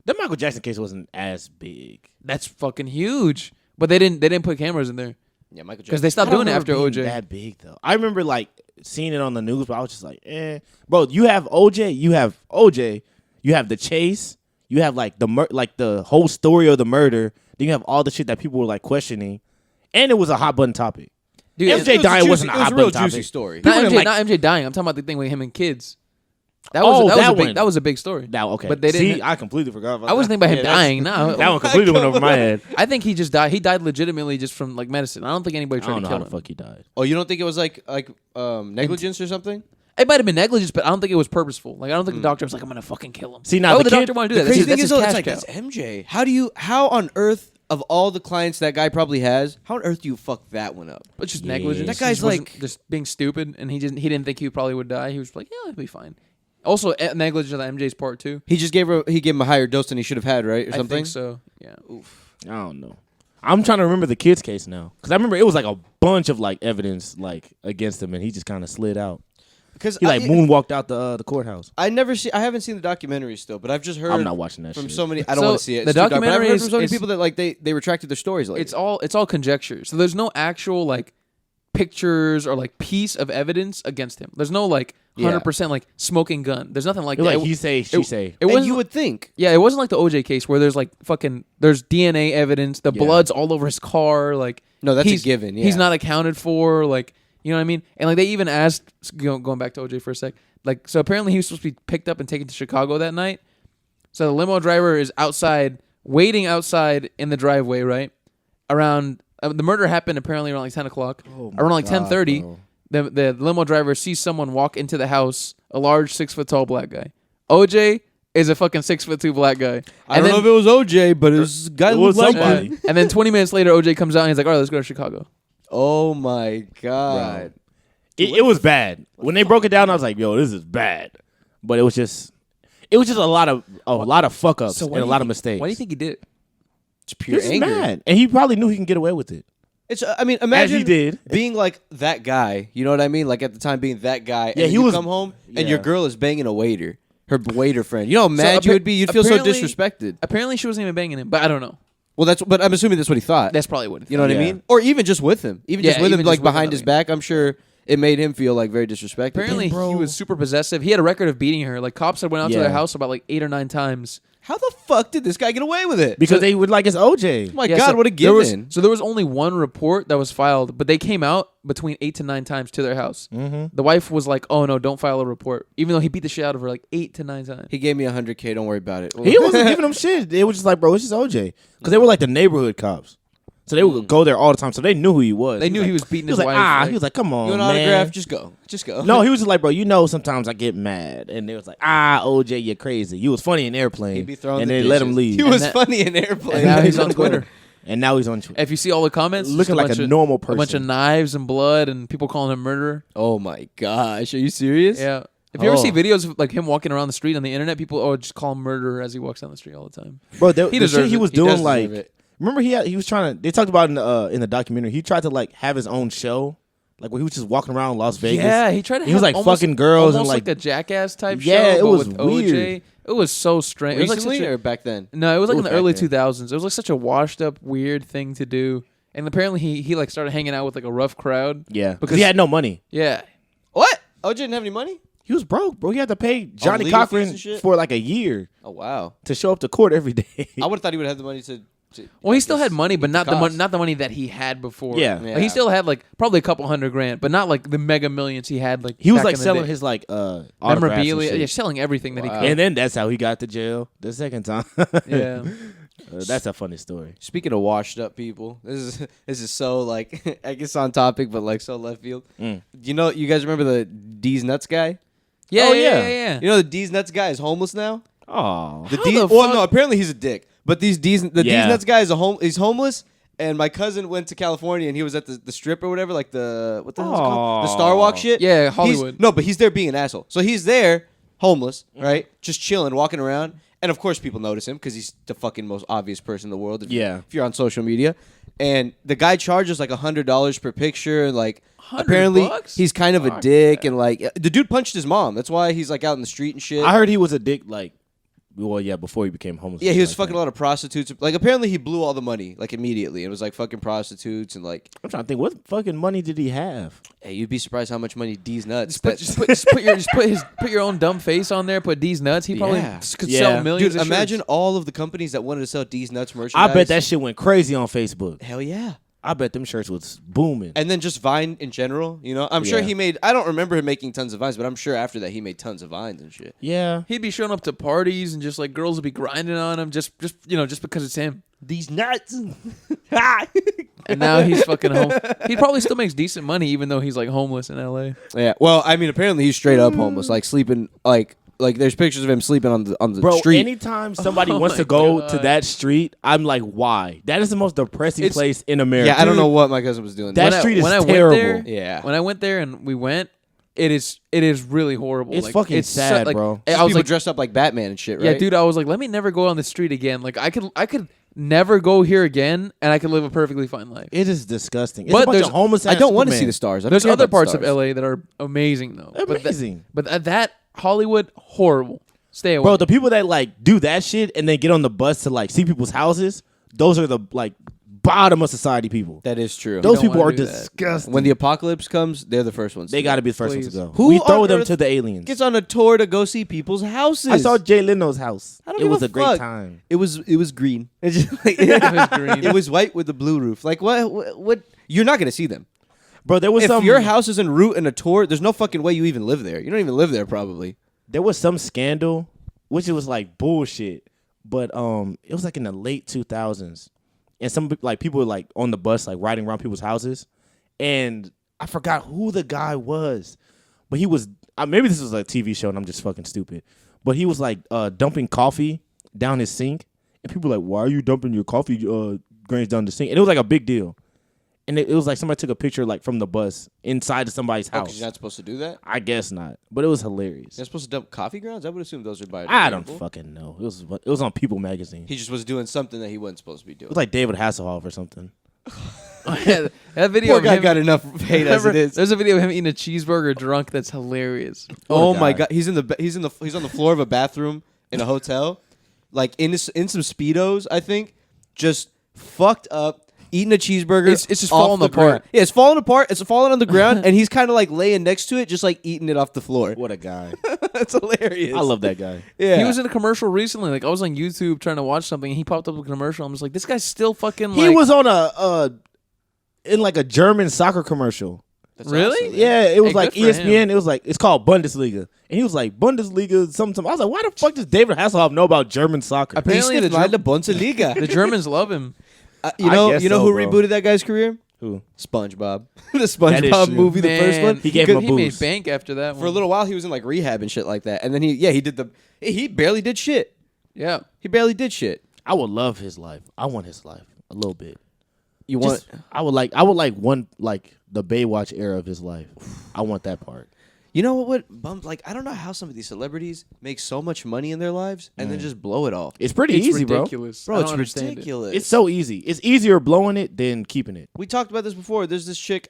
The Michael Jackson case wasn't as big. That's fucking huge. But they didn't put cameras in there Yeah, Michael because Jackson. they stopped I don't doing it remember after being OJ. that big though. I remember like seeing it on the news, but I was just like, bro. You have OJ, you have the chase, you have like the whole story of the murder. Then you have all the shit that people were like questioning, and it was a hot button topic. Dude, MJ dying wasn't a hot real button juicy topic. story. not People MJ, didn't not MJ dying. I'm talking about the thing with him and kids. That Oh, was that a big one. that was a big story. Now, okay. But they didn't. See, I completely forgot about that. I wasn't thinking about him Yeah, that's- dying. No, That one completely went over my head. I think he just died. He died legitimately just from like medicine. I don't think anybody I tried don't to know how kill the him. fuck he died. Oh, you don't think it was like negligence or something? It might have been negligence, but I don't think it was purposeful. Like I don't think the doctor was like, "I'm gonna fucking kill him." See, now why would the the kid- doctor want to The do that? crazy That's thing his is, though, cash it's like cow. it's MJ. How on earth of all the clients that guy probably has, how on earth do you fuck that one up? But just Yeah. negligence. That He guy's just wasn't- like- just being stupid, and he didn't think he probably would die. He was like, "Yeah, it'll be fine." Also, negligence on MJ's part too. He just gave him a higher dose than he should have had, right, or something? I think so. Yeah. Oof. I don't know. I'm trying to remember the kid's case now because I remember it was like a bunch of like evidence like against him, and he just kind of slid out. Because He like moonwalked out the courthouse. I haven't seen the documentary still, but I've just heard. I'm not watching that from shit. so many. I don't So, want to see it. the It's too dark, but I've documentary heard is- from so many is- people that like they retracted their stories. Like It's all conjecture. So there's no actual like pictures or like piece of evidence against him. There's no like 100% like smoking gun. There's nothing like You're that. like he say, she say. It and wasn't. you would think. Yeah, it wasn't like the OJ case where there's like there's DNA evidence. The Yeah. blood's all over his car. Like No, that's a he's- given, yeah. He's not accounted for. Like you know what I mean. And like they even asked, going back to OJ for a sec. Like so apparently he was supposed to be picked up and taken to Chicago that night. So the limo driver is waiting outside in the driveway, right? Around the murder happened apparently around like 10 o'clock. Around like 10:30, the limo driver sees someone walk into the house, a large 6 foot tall black guy. OJ is a fucking 6'2" black guy. I don't know if it was OJ, but it was a guy It who was looked like somebody. him. And then 20 minutes later, OJ comes out and he's like, all right, let's go to Chicago. Oh my god! It was bad. When they broke it down, I was like, "Yo, this is bad." But it was just a lot of fuck ups and a lot of mistakes. Why do you think he did it? It's pure He's just anger. mad, and he probably knew he can get away with it. It's. I mean, imagine he did. being like that guy. You know what I mean? Like at the time, being that guy. Yeah, and then he you was- come home and yeah. your girl is banging a waiter, her waiter friend. You know how mad you would be? You'd feel so apparently- disrespected. Apparently, she wasn't even banging him, but I don't know. Well, but I'm assuming that's what he thought. That's probably what. You know what I Yeah. mean? Or even just with him, even Yeah, just with even him, just like with him, behind I his mean. back. I'm sure it made him feel like very disrespected. Apparently, Damn, bro. he was super possessive. He had a record of beating her. Like cops had went out to Yeah. their house about like 8 or 9 times. How the fuck did this guy get away with it? Because they would like it's OJ. Oh my Yeah, god, so what a there was- given! So there was only one report that was filed, but they came out between 8 to 9 times to their house. Mm-hmm. The wife was like, "Oh no, don't file a report," even though he beat the shit out of her like 8 to 9 times. He gave me $100K. Don't worry about it. He wasn't giving them shit. They were just like, bro, it's just OJ. Because they were like the neighborhood cops. So they would go there all the time. So they knew who he was. They knew like, he was beating He was his like, wife. he was like, come on, You want man. an autograph? Just go. Just go. No, he was just like, bro, you know, sometimes I get mad. And they was like, OJ, you're crazy. You was funny in Airplane. He'd be throwing and the they let him dishes. leave. He And was that- funny in Airplane. and now he's on Twitter. now he's on Twitter. If you see all the comments, Looking just like bunch a of- normal a bunch person. of knives and blood and people calling him murderer. Oh my gosh, are you serious? Yeah. If you ever Oh. see videos of like him walking around the street on the internet, people just call him murderer as he walks down the street all the time. Bro, He the shit deserves he it. was He does doing, deserve like, it. remember he was trying to, they talked about in the documentary, he tried to like have his own show. Like when he was just walking around Las Vegas. Yeah, he tried to. He was have like almost- fucking girls and almost like, a jackass type Yeah, show. it but was with OJ. weird. It was so strange. It was like Recently such a, or back then? no, it was like It in was the early back then. 2000s. It was like such a washed up weird thing to do. And apparently he like started hanging out with like a rough crowd. yeah, because Because- he had no money. Yeah. What? OJ didn't have any money? He was broke, bro. He had to pay Johnny legal fees Cochran and shit? for like a year Oh wow. to show up to court every day. I would have thought he would have the money to Well, he still had money, but not the cost. money, not the money that he had before. Yeah. Like, Yeah. he still had like probably a couple $100,000, but not like the mega millions he had. Like He was back like in the selling day. his like autographs and memorabilia, shit. yeah, selling everything that he Wow. could. And then that's how he got to jail the second time. Yeah. That's a funny story. Speaking of washed up people, this is so like I guess on topic, but like so left field. Mm. You guys remember the Deez Nuts guy? Yeah, Oh, yeah, yeah. yeah. You know the Deez Nuts guy is homeless now. Oh, The How Deez, the well, fuck- no, apparently he's a dick. But the Yeah. Deez Nuts guy is he's homeless. And my cousin went to California and he was at the strip or whatever, like what the hell is it called? The Star Walk shit. Yeah, He's- Hollywood. no, but he's there being an asshole. So he's there, homeless, right, just chilling, walking around, and of course people notice him because he's the fucking most obvious person in the world. If you're on social media, and the guy charges like $100 per picture, and like apparently $100? he's kind of a Fuck dick, and like the dude punched his mom. That's why he's like out in the street and shit. I heard he was a dick. Like, well, yeah, before he became homeless. Yeah, he was Like fucking that. a lot of prostitutes. Like apparently he blew all the money like immediately. It was like fucking prostitutes and like. I'm trying to think, what fucking money did he have? Hey, you'd be surprised how much money Deez Nuts. Put your own dumb face on there. Put Deez Nuts. He probably Yeah. could Yeah. sell millions. Dude, of imagine shirts. all of the companies that wanted to sell Deez Nuts merchandise. I bet that shit went crazy on Facebook. Hell yeah. I bet them shirts was booming. And then just Vine in general, you know? I'm sure Yeah. he made, I don't remember him making tons of Vines, but I'm sure after that he made tons of Vines and shit. Yeah. He'd be showing up to parties and just like girls would be grinding on him just because it's him. These nuts. And now he's fucking home. He probably still makes decent money even though he's like homeless in LA. Yeah. Well, I mean, apparently he's straight up homeless, like sleeping, like there's pictures of him sleeping on the Bro, street. anytime somebody Oh wants to my go God. to that street, I'm like, why? That is the most depressing It's- place in America. Yeah, I don't know what my cousin was doing. That there. street is when I terrible. went there, Yeah. When I went there and we went, it is really horrible. It's like, fucking sad, like, bro. Just I was people like, dressed up like Batman and shit, right? yeah, dude. I was like, let me never go on the street again. Like I could never go here again, and I could live a perfectly fine life. It is disgusting. It's But a bunch there's- of homeless. I don't want to Superman. see the stars. I don't There's care other about the parts of stars. LA that are amazing though. Amazing. But that Hollywood horrible. Stay away. Bro, the people that like do that shit and then get on the bus to like see people's houses, those are the like bottom of society people. That is true. Those don't people are wanna do that. disgusting. When the apocalypse comes, they're the first ones. They to got to go. be the first ones to Please. go. Who We throw on them earth to the aliens. Gets on a tour to go see people's houses. I saw Jay Leno's house. I don't It give was a a great fuck. time. It was green. It's just like, It was green. It was white with the blue roof. Like what? You're not gonna see them. Bro, there was If some your house is en route in a tour, there's no fucking way you even live there. You don't even live there probably. there was some scandal, which it was like bullshit. But it was like in the late 2000s, and some like people were like on the bus like riding around people's houses, and I forgot who the guy was, but he was maybe this was a TV show and I'm just fucking stupid, but he was like dumping coffee down his sink, and people were like, why are you dumping your coffee grains down the sink? And it was like a big deal, and it was like somebody took a picture like from the bus inside of somebody's Oh, 'cause house. you're not supposed to do that. I guess not, but it was hilarious. You're supposed to dump coffee grounds. I would assume those are biodegradable. I don't fucking know. It was on People magazine. He just was doing something that he wasn't supposed to be It doing. was like David Hasselhoff or something. That video Poor of guy him, got enough hate as it is. There's a video of him eating a cheeseburger drunk that's hilarious. Oh Poor my guy. god, he's on the floor of a bathroom in a hotel, like in some speedos, I think, just fucked up, eating a cheeseburger. It's just off falling the apart. ground. Yeah, it's falling apart. It's falling on the ground, and he's kind of like laying next to it, just like eating it off the floor. What a guy. That's hilarious. I love that guy. Yeah, He was in a commercial recently. Like I was on YouTube trying to watch something, and he popped up a commercial. I'm just like, this guy's still fucking. He like, was on in like a German soccer commercial. That's Really? awesome. Yeah, it was Hey, like good for ESPN. him. It was like it's called Bundesliga, and he was like Bundesliga something. I was like, why the fuck does David Hasselhoff know about German soccer? Apparently Apparently, the the Bundesliga. the Germans love him. You I know, guess you know so, who bro. rebooted that guy's career? Who? SpongeBob. The That is SpongeBob true. movie, the first Man, one. He gave him a He made boost. bank after that one. For a little while, he was in like rehab and shit like that, and then he barely did shit. Yeah. He barely did shit. I would love his life. I want his life a little bit. You want? I would like one like the Baywatch era of his life. I want that part. You know what bums? Like, I don't know how some of these celebrities make so much money in their lives and then just blow it all. It's pretty It's easy, ridiculous. Bro, I it's don't understand it. ridiculous. It's so easy. It's easier blowing it than keeping it. We talked about this before. There's this chick.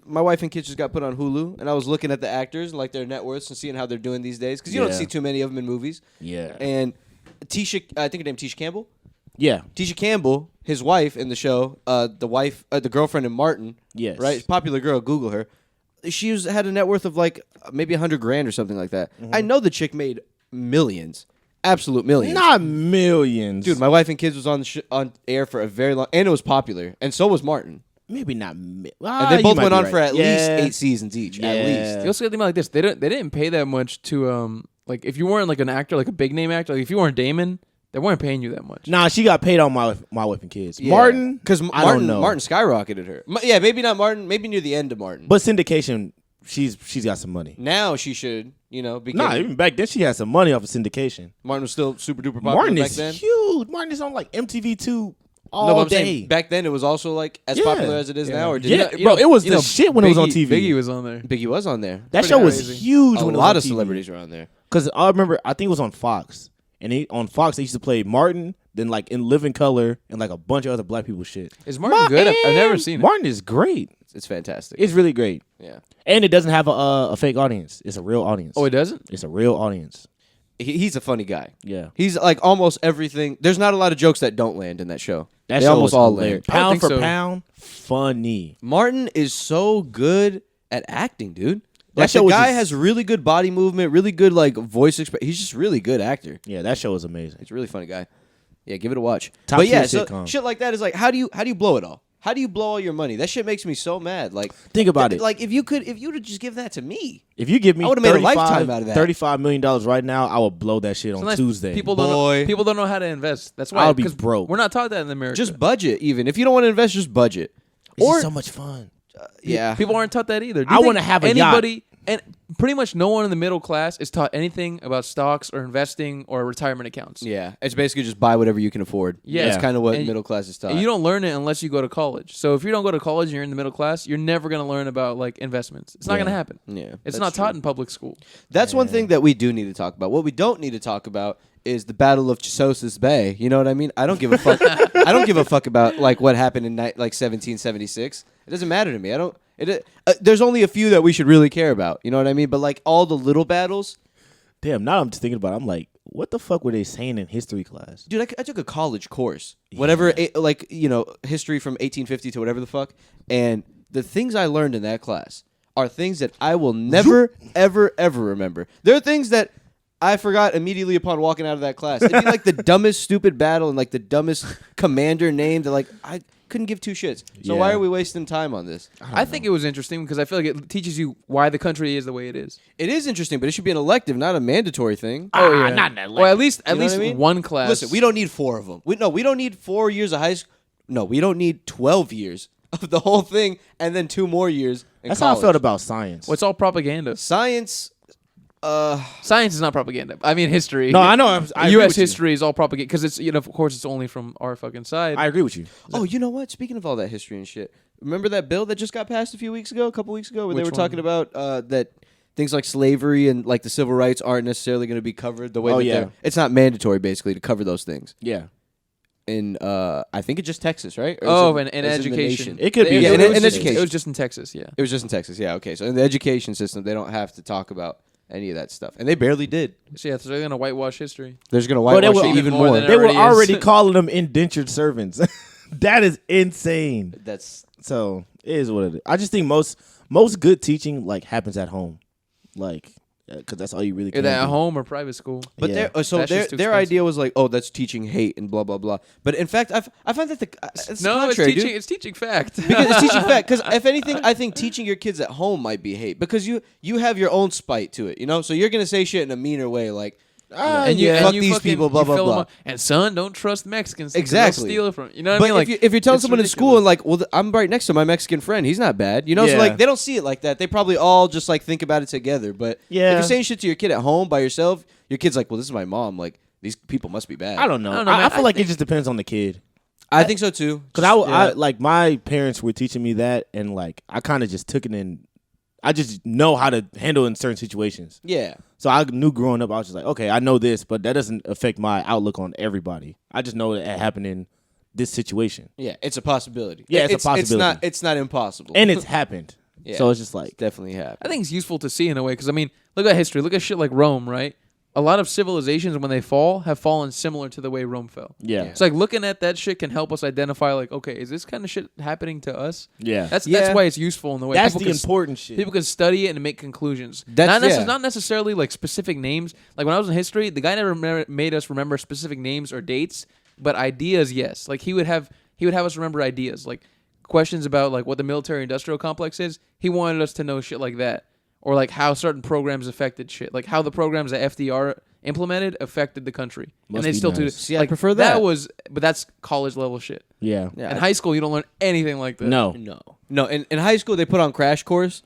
My wife and kids just got put on Hulu, and I was looking at the actors and like their net worths and seeing how they're doing these days because you don't Yeah. see too many of them in movies. Yeah. And Tisha, I think her name Tisha Campbell. Yeah. Tisha Campbell, his wife in the show, the girlfriend of Martin. Yes. Right, popular girl. Google her. Had a net worth of like maybe $100,000 or something like that. I know the chick made millions, absolute millions. Not millions. Dude, my wife and kids was on air for a very long, and it was popular, and so was Martin. Maybe not. And they both went on for at least 8 seasons each. At least. You also got to think about it like this. They didn't pay that much to like if you weren't like an actor, like a big name actor, like if you weren't Damon, they weren't paying you that much. Nah, she got paid on my wife and kids. Yeah. Martin, because I don't know. Martin skyrocketed her. Yeah, maybe not Martin. Maybe near the end of Martin. But syndication, she's got some money. now she should, be. Nah, even back then she had some money off of syndication. Martin was still super duper popular Martin back is then. huge. Martin is on like MTV2 all No, but I'm day. saying back then it was also like as Yeah. popular as it is now. Or did Yeah, it? bro, it was the shit when it was on TV. Biggie was on there. Biggie was on there. that pretty show was crazy. huge A when it was lot on of TV. celebrities were on there. Because I remember, I think it was on Fox. And on Fox, they used to play Martin, then like In Living Color, and like a bunch of other black people shit. Is Martin good? I've never seen it. Martin is great. It's fantastic. It's really great. Yeah, And it doesn't have a fake audience. It's a real audience. Oh, it doesn't? It's a real audience. he's a funny guy. Yeah. He's like almost everything. There's not a lot of jokes that don't land in that show. That They show almost was all hilarious. land. I don't Pound think for so. pound, funny. Martin is so good at acting, dude. That Like show the was guy just- has really good body movement, really good like voice expression. He's just really good actor. Yeah, that show was amazing. He's a really funny guy. Yeah, give it a watch. Top but yeah, tier so sitcom. shit like that is like how do you blow it all? How do you blow all your money? That shit makes me so mad. Like, think about it. Like, if you would just give that to me. If you give me I would've made a lifetime out of that. $35 million right now, I will blow that shit on Sometimes Tuesday. People don't know how to invest. That's why I'll be 'cause broke. We're not taught that in America. Just budget, even. If you don't want to invest, just budget. It's Or just so much fun. yeah, People aren't taught that either. Do I you think wanna have a anybody, and pretty much no one in the middle class is taught anything about stocks or investing or retirement accounts. yeah. It's basically just buy whatever you can afford. Yeah. That's kind of what And middle class is taught. And you don't learn it unless you go to college. So if you don't go to college and you're in the middle class, you're never going to learn about like investments. It's not going to happen. Yeah, It's that's not taught true. in public school. That's one thing that we do need to talk about. What we don't need to talk about is the Battle of Chesapeake Bay. You know what I mean? I don't give a fuck. I don't give a fuck about like what happened in like 1776. It doesn't matter to me. I don't. There's only a few that we should really care about. You know what I mean? But like all the little battles. Damn, now I'm just thinking about it. I'm like, what the fuck were they saying in history class? Dude, I took a college course. Whatever, like, history from 1850 to whatever the fuck. And the things I learned in that class are things that I will never, ever, ever remember. There are things that I forgot immediately upon walking out of that class. It'd be like the dumbest stupid battle and like the dumbest commander name that like I couldn't give two shits. So why Yeah. are we wasting time on this? I think it was interesting because I feel like it teaches you why the country is the way it is. It is interesting, but it should be an elective, not a mandatory thing. Oh yeah, not that. Well, at least You know what I mean? one class. Listen, we don't need 4 of them. We don't need 4 years of high school. No, we don't need 12 years of the whole thing and then 2 more years in That's college. how I felt about science. Well, it's all propaganda. Science. Science is not propaganda. I mean, history. No, I know. I agree U.S. with you. history is all propaganda because it's of course it's only from our fucking side. I agree with you. Oh, you know what? Speaking of all that history and shit, remember that bill that just got passed a couple weeks ago, where they Which were talking about that things like slavery and like the civil rights aren't necessarily going to be covered the way that they're. It's not mandatory, basically, to cover those things. Yeah. In I think it's just Texas, right? Or Oh, is in is it in the education. nation? It could be. Yeah, it in was just- education. It was just in Texas, yeah. It was just in Texas, yeah. Okay, so in the education system, they don't have to talk about any of that stuff, and they barely did. So they're gonna whitewash history. They're just going to Well, they whitewash were it even more more. than They were already already is. calling them indentured servants. That is insane. That's So it is what it is. I just think most good teaching like happens at home, like because that's all you really can Either at do. home or private school. But Yeah. so That's their just too their expensive. idea was like, oh, that's teaching hate and blah blah blah. But in fact, I find that it's No, it's contrary, teaching. dude. It's teaching fact. Because it's teaching fact. Because if anything, I think teaching your kids at home might be hate because you have your own spite to it, you know. So you're gonna say shit in a meaner way, like, and you, fuck and you these fucking, people, blah you blah fill 'em blah. up. And son, don't trust Mexicans. Exactly. They'll steal it from you know what But I mean? Like if you're telling it's someone in school and like, well, I'm right next to my Mexican friend, he's not bad, you know. So Yeah. like, they don't see it like that. They probably all just like think about it together. But Yeah. if you're saying shit to your kid at home by yourself, your kid's like, well, this is my mom. Like, these people must be bad. I don't know. I don't know, I man. feel like it just depends on the kid. I think so too. Cause I like my parents were teaching me that, and like I kind of just took it in. I just know how to handle in certain situations. Yeah. So I knew growing up, I was just like, okay, I know this, but that doesn't affect my outlook on everybody. I just know that it happened in this situation, Yeah, it's a possibility. Yeah, it's a possibility. It's not impossible. and it's happened. Yeah. So it's just like, definitely happened. I think it's useful to see in a way because I mean, look at history. Look at shit like Rome, right? A lot of civilizations when they fall have fallen similar to the way Rome fell. yeah, It's like looking at that shit can help us identify like, okay, is this kind of shit happening to us? yeah. That's Yeah. why it's useful in the way That's people the can important shit. People can study it and make conclusions. That's- Not necessarily like specific names. Like when I was in history, the guy never made us remember specific names or dates, but ideas, yes. Like he would have us remember ideas, like questions about like what the military-industrial complex is. He wanted us to know shit like that, or like how certain programs affected shit, like how the programs that FDR implemented affected the country, Must and they be still do. nice. See, I like, prefer that. But that's college level shit. yeah. Yeah. In high school, you don't learn anything like that. No, No. In high school, they put on Crash Course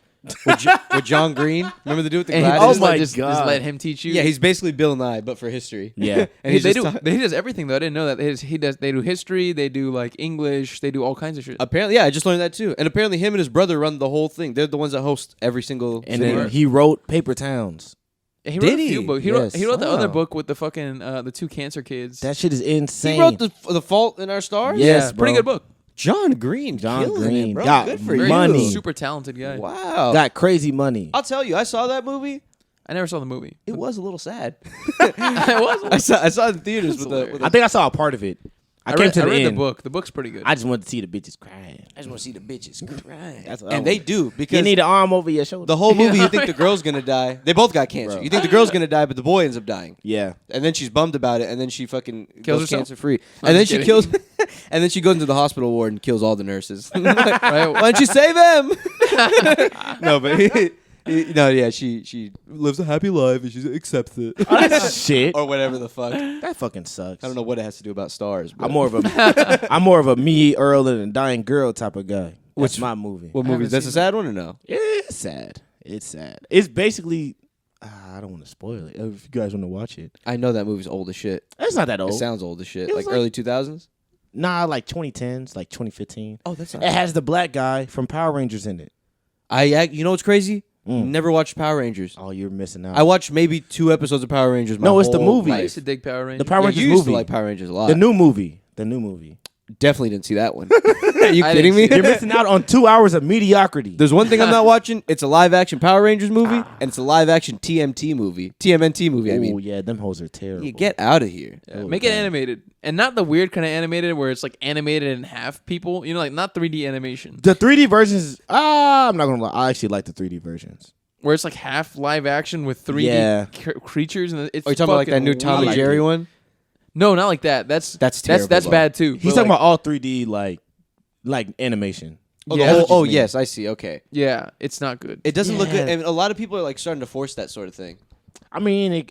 with, with John Green. Remember the dude with the And glasses? Oh my just God. let him teach you. Yeah, he's basically Bill Nye, but for history. Yeah. and he's they just do. He does everything though. I didn't know that. They do history. They do like English. They do all kinds of shit. apparently, yeah, I just learned that too. And apparently, him and his brother run the whole thing. They're the ones that host every single. and thing. then he wrote Paper Towns. He Did wrote a he? few books. Yes. He wrote the other Wow. book with the fucking the 2 cancer kids. That shit is insane. He wrote the Fault in Our Stars. Yeah. Yes, pretty bro. good book. John Green, John killing Green it, bro. got Good for Very you. money. super talented guy. Wow. Got crazy money. I'll tell you, I saw that movie. I never saw the movie. It was a little sad. I was. I saw it in theaters with hilarious. the. I think I saw a part of it. I came to the read end. the book. The book's pretty good. I just wanted to see the bitches crying. I just want to see the bitches crying. That's what I And they want. do because You need an arm over your shoulder. the whole movie you think the girl's gonna die. They both got cancer. Bro. You think the girl's gonna die, but the boy ends up dying. Yeah. And then she's bummed about it, and then she fucking Kills goes herself? cancer free. I'm And then just she kidding. kills, and then she goes into the hospital ward and kills all the nurses. Right? Why don't you save them? No, but no, yeah, she lives a happy life and she accepts it, Shit. or whatever the fuck. That fucking sucks. I don't know what it has to do about stars. But I'm more of a me, Earl, and a dying girl type of guy. That's my movie. what I movie? haven't That's a seen sad one or no? It's sad. It's sad. It's basically. I don't want to spoil it. If you guys want to watch it, I know that movie's old as shit. it's not that It old. sounds old as shit, It was like like- early 2000s. Nah, like 2010s, like 2015. Oh, that's It has the black guy from Power Rangers in it. You know what's crazy? Mm. Never watched Power Rangers. Oh, you're missing out. I watched maybe 2 episodes of Power Rangers. No, it's the whole movie. I life. used to dig Power Rangers. the Power Yeah, Rangers you used movie. to like Power Rangers a lot. The new movie. Definitely didn't see that one. Are you I kidding didn't me? see You're missing out on 2 hours of mediocrity. There's one thing I'm not watching. It's a live action Power Rangers movie, and it's a live action TMNT movie. I Oh mean, yeah, them hoes are terrible. you get out of here. Yeah, Oh, make it God. animated, and not the weird kind of animated where it's like animated in half people. You know, like not 3D animation, The 3D versions. I'm not gonna lie. I actually like the 3D versions. where it's like half live action with 3D Yeah. creatures. And it's Are you talking about like that fucking new Tom weird. and Jerry one? No, not like that. That's terrible, That's though. bad too. He's But, talking like, about all 3D like animation. Oh, Yeah. the whole, what you mean. yes, I see. Okay, yeah, it's not good. it doesn't look good, Yeah. and a lot of people are like starting to force that sort of thing. I mean, it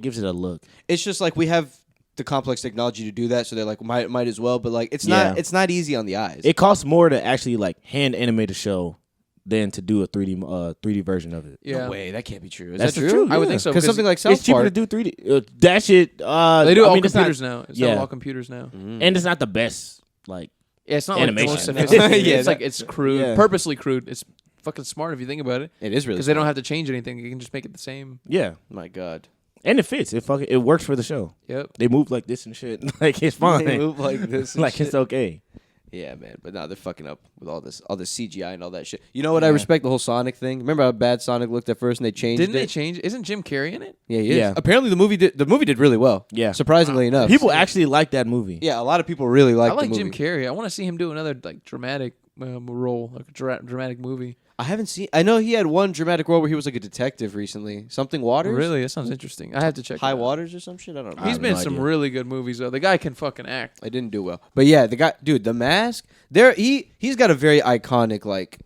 gives it a look. It's just like we have the complex technology to do that, so they're like might as well. But like it's Yeah. not easy on the eyes. It costs more to actually like hand animate a show than to do a 3D version of it. Yeah, No way, that can't be true. Is That's that the true? truth, I would yeah. think so Because something like South It's cheaper Park. to do 3D. That shit. they do I all mean, it's not- computers now. It's yeah. all computers now. and it's not the best. Like Yeah, it's not Animation. like the most sophisticated. Yeah, It's like it's crude, Yeah. purposely crude. It's fucking smart if you think about it, It is really because they don't have to change anything. You can just make it the same. yeah, My God, and it fits. It works for the show. Yep. They move like this and shit. Like it's fine. They move like this. and Like shit. it's okay. Yeah, man. But no, they're fucking up with all this CGI and all that shit. You know what? I respect the whole Sonic thing. Remember how bad Sonic looked at first, and they changed Didn't it. they change? Isn't Jim Carrey in it? Yeah, he is. Yeah. Apparently, the movie did really well. Yeah. surprisingly enough. People actually like that movie. Yeah, a lot of people really like. I like the Jim movie. Carrey. I want to see him do another like dramatic role, like a dramatic movie. I haven't seen. I know he had one dramatic role where he was like a detective recently. Something Waters. Really, that sounds interesting. I have to check. High it out. Waters or some shit. I don't know. He's have been no in some idea. really good movies though. The guy can fucking act. I didn't do well, but yeah, the guy, dude, The Mask. He's got a very iconic like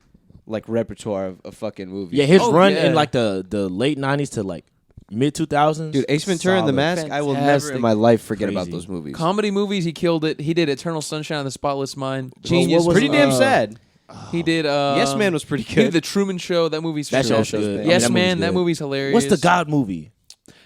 repertoire of fucking movies. Yeah, his Oh, run yeah. in like the late 90s to like mid 2000s. dude, Ace Ventura and The Mask. I will never Fantastic. in my life forget about Crazy. those movies. Comedy movies, he killed it. He did Eternal Sunshine of the Spotless Mind. What Genius. was Pretty it? damn sad. He did. Yes Man was pretty He did good. the Truman Show. That movie's That true. show's good. I mean, Yes that movie's Man. That good. movie's hilarious. What's the God movie?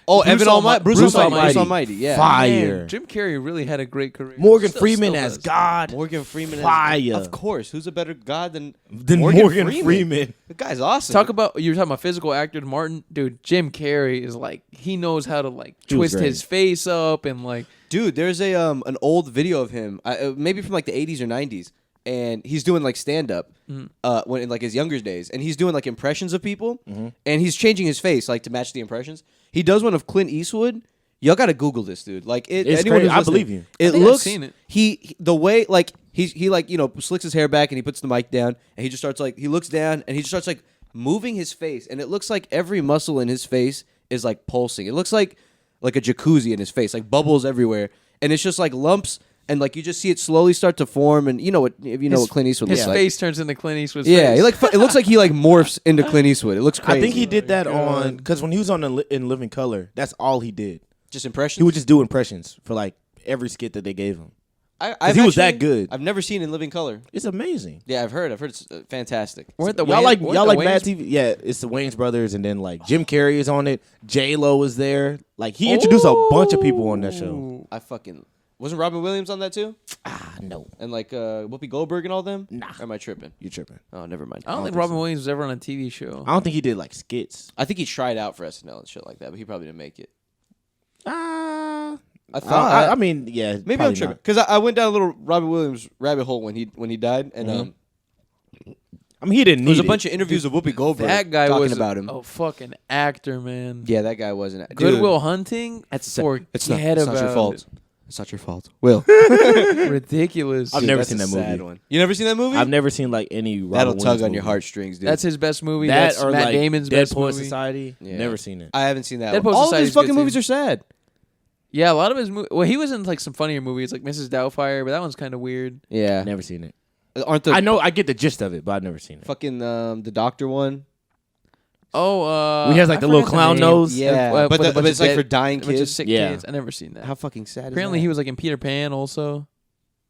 Oh, Bruce Evan Almighty. Bruce Almighty. Yeah. Fire. Man, Jim Carrey really had a great career. Morgan Still Freeman as does. God. Morgan Freeman. Fire. Of course. Who's a better God than Morgan Freeman. The guy's awesome. Talk about you were talking about physical actor Martin, dude. Jim Carrey is like he knows how to like He was twist great. his face up and like Dude, there's a an old video of him, maybe from like the 80s or 90s, and he's doing like stand up when in like his younger days, and he's doing like impressions of people, and he's changing his face like to match the impressions. He does one of Clint Eastwood. Y'all gotta Google this, dude. Like It's anyone crazy. who's I listening, believe you. It I think I've looks seen it. he the way like he like slicks his hair back and he puts the mic down and he just starts like he looks down and he just starts like moving his face, and it looks like every muscle in his face is like pulsing. It looks like a jacuzzi in his face, like bubbles everywhere, and it's just like lumps, and like you just see it slowly start to form. And you know what what Clint Eastwood his looks like. face turns into Clint Eastwood's Yeah, face. he like it looks like he like morphs into Clint Eastwood. It looks crazy. I think he did that God. on because when he was on in Living Color, that's all he did. just impressions. He would just do impressions for like every skit that they gave him. I've he was that actually- good. I've never seen In Living Color. It's amazing. Yeah, I've heard it's fantastic. Weren't the Y'all Wayans- like weren't y'all the like Wayans- Mad TV? Yeah, it's the Wayans brothers, and then like Jim Carrey is on it. J-Lo is there. Like he introduced a bunch of people on that show. I fucking wasn't Robin Williams on that too, No, and like Whoopi Goldberg and all them. Nah. Or am I tripping? you tripping? Oh, never mind. I don't think Robin Williams was ever on a TV show. I don't think he did like skits. I think he tried out for SNL and shit like that, but he probably didn't make it. I thought. I mean, yeah, Maybe I'm probably tripping not. because I went down a little Robin Williams rabbit hole when he died, and I mean, he didn't there was need a bunch of interviews of Whoopi Goldberg That guy talking was about him. a fucking actor, man. Yeah, that guy wasn't. Good Dude, Will Hunting. It's Forget not your about fault. it. It's not your fault. Will. Ridiculous. I've never That's seen a that movie. sad one. You never seen that movie? I've never seen like any. Robin That'll tug Williams on your movie. heartstrings, dude. That's his best movie. That That's or Matt like Damon's Dead best Poet movie. Society. Yeah. Never seen it. I haven't seen that Dead one. Poet All of Society's his fucking good, too. movies are sad. Yeah, a lot of his movies. Well, he was in like some funnier movies, like Mrs. Doubtfire, but that one's kind of weird. Yeah. Never seen it. Aren't the I know. I get the gist of it, but I've never seen it. fucking the doctor one? Oh, We has like I the little forgot clown name. nose. Yeah. with but a bunch but of it's like dead- for dying a bunch of kids. sick Yeah. kids. I never seen that. How fucking sad Apparently, is he that? was like in Peter Pan also.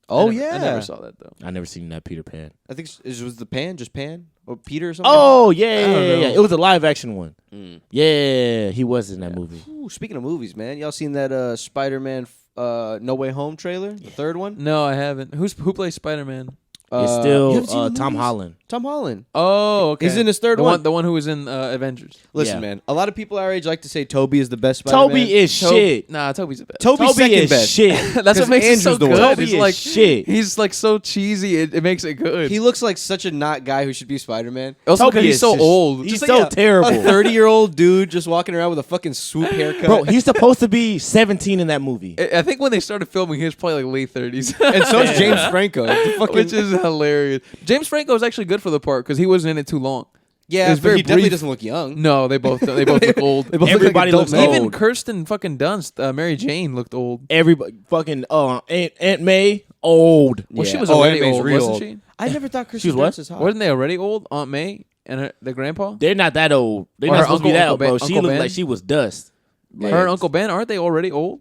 Oh, I never yeah. saw that though. I never seen that Peter Pan. I think it was the Pan, just Pan? Or Peter or something? Oh yeah, don't yeah, yeah. know. It was a live action one. Mm. Yeah, he was in that movie. Ooh, speaking of movies, man. Y'all seen that Spider-Man No Way Home trailer? The third one? No, I haven't. Who plays Spider-Man? It's You still haven't seen the Tom movies? Holland. Tom Holland. Oh, okay. He's in his third the one. The one who was in Avengers. Listen, Yeah. man. A lot of people our age like to say Toby is the best Spider-Man. Toby is shit. Nah, Toby's the best. Toby's Toby second is best. shit. That's 'Cause what makes it so Andrew's the good. worst. Toby It's is like shit. he's like so cheesy. It makes it good. He looks like such a not guy who should be Spider-Man. also, Toby because he's is so just- old. He's Just so like terrible. A 30-year-old dude just walking around with a fucking swoop haircut. Bro, he's supposed to be 17 in that movie. I think when they started filming, he was probably like late 30s. and so is Yeah. James Franco. The fucking, Which is hilarious. James Franco was actually good for the part because he wasn't in it too long. yeah, it was but very he definitely brief. doesn't look young. No, they both look old. They both Everybody look like looks adult men. old. Even Kirsten fucking Dunst, Mary Jane looked old. Everybody fucking Aunt May old. Well, she Yeah. was Oh, already Aunt May's old, real wasn't old. she? I never thought Kristen She was what? Dunst was hot. Wasn't they already old? Aunt May and the grandpa. They're not that old. They're Or not her supposed to be uncle- that Uncle old, bro. Ben- She Uncle looked Ben? like she was dust. Her and Uncle Ben, aren't they already old?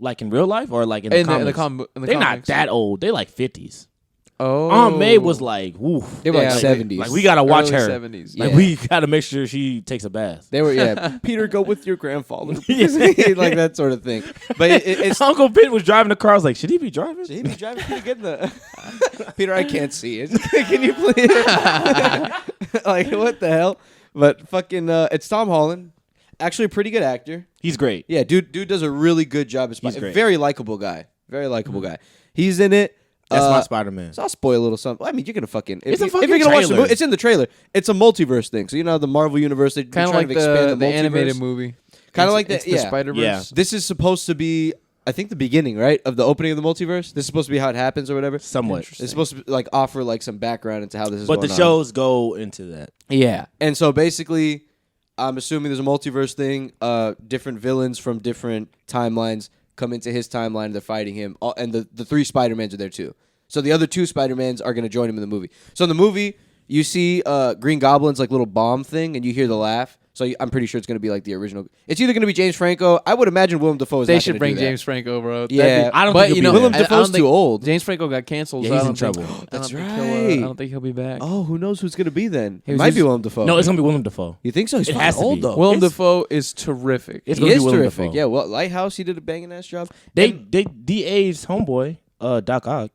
Like in real life or like in the comics? In the They're not comics. that old. They like 50s. Oh, Aunt May was like, woof. They were Yeah, like like- 70s. Like we gotta watch early her. 70s. Like Yeah. we gotta make sure she takes a bath. They were, yeah. Peter, go with your grandfather. like that sort of thing. But it's. Uncle Ben was driving the car. I was like, should he be driving? Should he be driving pretty good? Peter, I can't see it. Can you please? Like, what the hell? But fucking, it's Tom Holland. Actually, a pretty good actor. He's great. Yeah, dude does a really good job as He's Spider. great. Very likable guy. Very likable guy. He's in it. That's my Spider-Man. So I'll spoil a little something. I mean, you're gonna fucking. It's a if fucking you're gonna watch the trailer. movie, it's in the trailer. It's a multiverse thing. So you know the Marvel universe. They're kind of trying like to expand the the animated multiverse. movie. Kinda It's- like it's that, the yeah. Spider-Verse. Yeah. This is supposed to be, I think, the beginning, right, of the opening of the multiverse. This is supposed to be how it happens or whatever. Somewhat. It's supposed to be, like offer like some background into how this is. But the going on. shows go into that. Yeah. And so basically, I'm assuming there's a multiverse thing. Different villains from different timelines come into his timeline. They're fighting him. And the three Spider-Mans are there too. So the other two Spider-Mans are going to join him in the movie. So in the movie, you see Green Goblin's like little bomb thing, and you hear the laugh. So I'm pretty sure it's going to be like the original. It's either going to be James Franco. I would imagine Willem Dafoe is They not should gonna bring do that. James Franco, bro. Yeah. I don't but think you he'll know, be there. Willem I don't Dafoe's think- too old. James Franco got canceled. Yeah, so I he's don't in think- trouble. I don't That's think right. I don't think he'll be back. Oh, who knows who's going to be then? He It was might be just- Willem Dafoe. No, it's gonna be Willem Dafoe. You think so? He's It fucking has to old be. though. Willem It's- Dafoe is terrific. It's He gonna be is Willem terrific. Dafoe. Yeah, well, Lighthouse, he did a banging ass job. They And- de-aged homeboy, Doc Ock.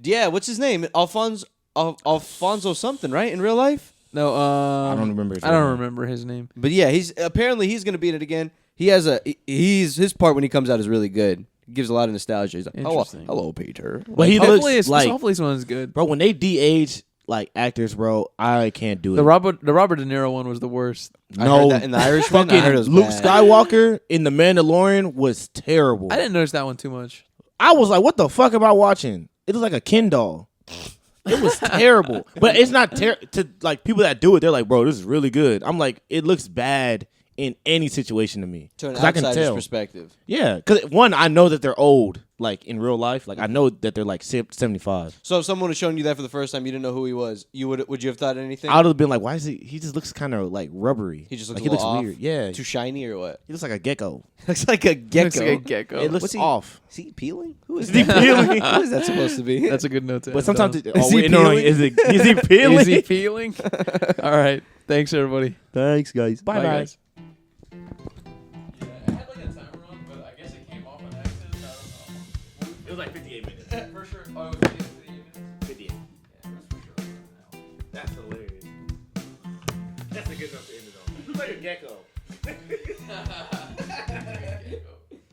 yeah, what's his name? Alfonso something, right? In real life? No, I don't remember his I don't name. remember his name. But yeah, he's going to be in it again. He has his part when he comes out is really good. He gives a lot of nostalgia. He's like, Interesting. hello, Peter. But he hopefully, looks like, hopefully this one's good. bro, when they de-age like actors, bro, I can't do it. The Robert De Niro one was the worst. I no, heard that in The Irishman, I fucking heard it was Luke bad. Skywalker in The Mandalorian was terrible. I didn't notice that one too much. I was like, what the fuck am I watching? It was like a Ken doll. It was terrible. But it's not to like people that do it, they're like, bro, this is really good. I'm like, it looks bad in any situation to me. To an 'Cause I can outsider's tell. perspective. Yeah, because one, I know that they're old, like in real life. Like I know that they're like 75. So if someone was showing you that for the first time, you didn't know who he was, would you have thought anything? I would have been like, why is he just looks kind of like rubbery. He just looks like, a little off? weird. Yeah, Too shiny or what? he looks like a gecko. Looks like a gecko. Looks like a gecko. It looks What's he- off. Is he peeling? Who is Is he that? peeling? Who is that supposed to be? That's a good note to But end sometimes on. is he peeling? is he peeling? Is he peeling? All right. Thanks, everybody. Thanks, guys. Bye bye. guys. It was like 58 minutes. For sure. Oh, 58. That's hilarious. That's a good enough to end it on. He looks like a gecko.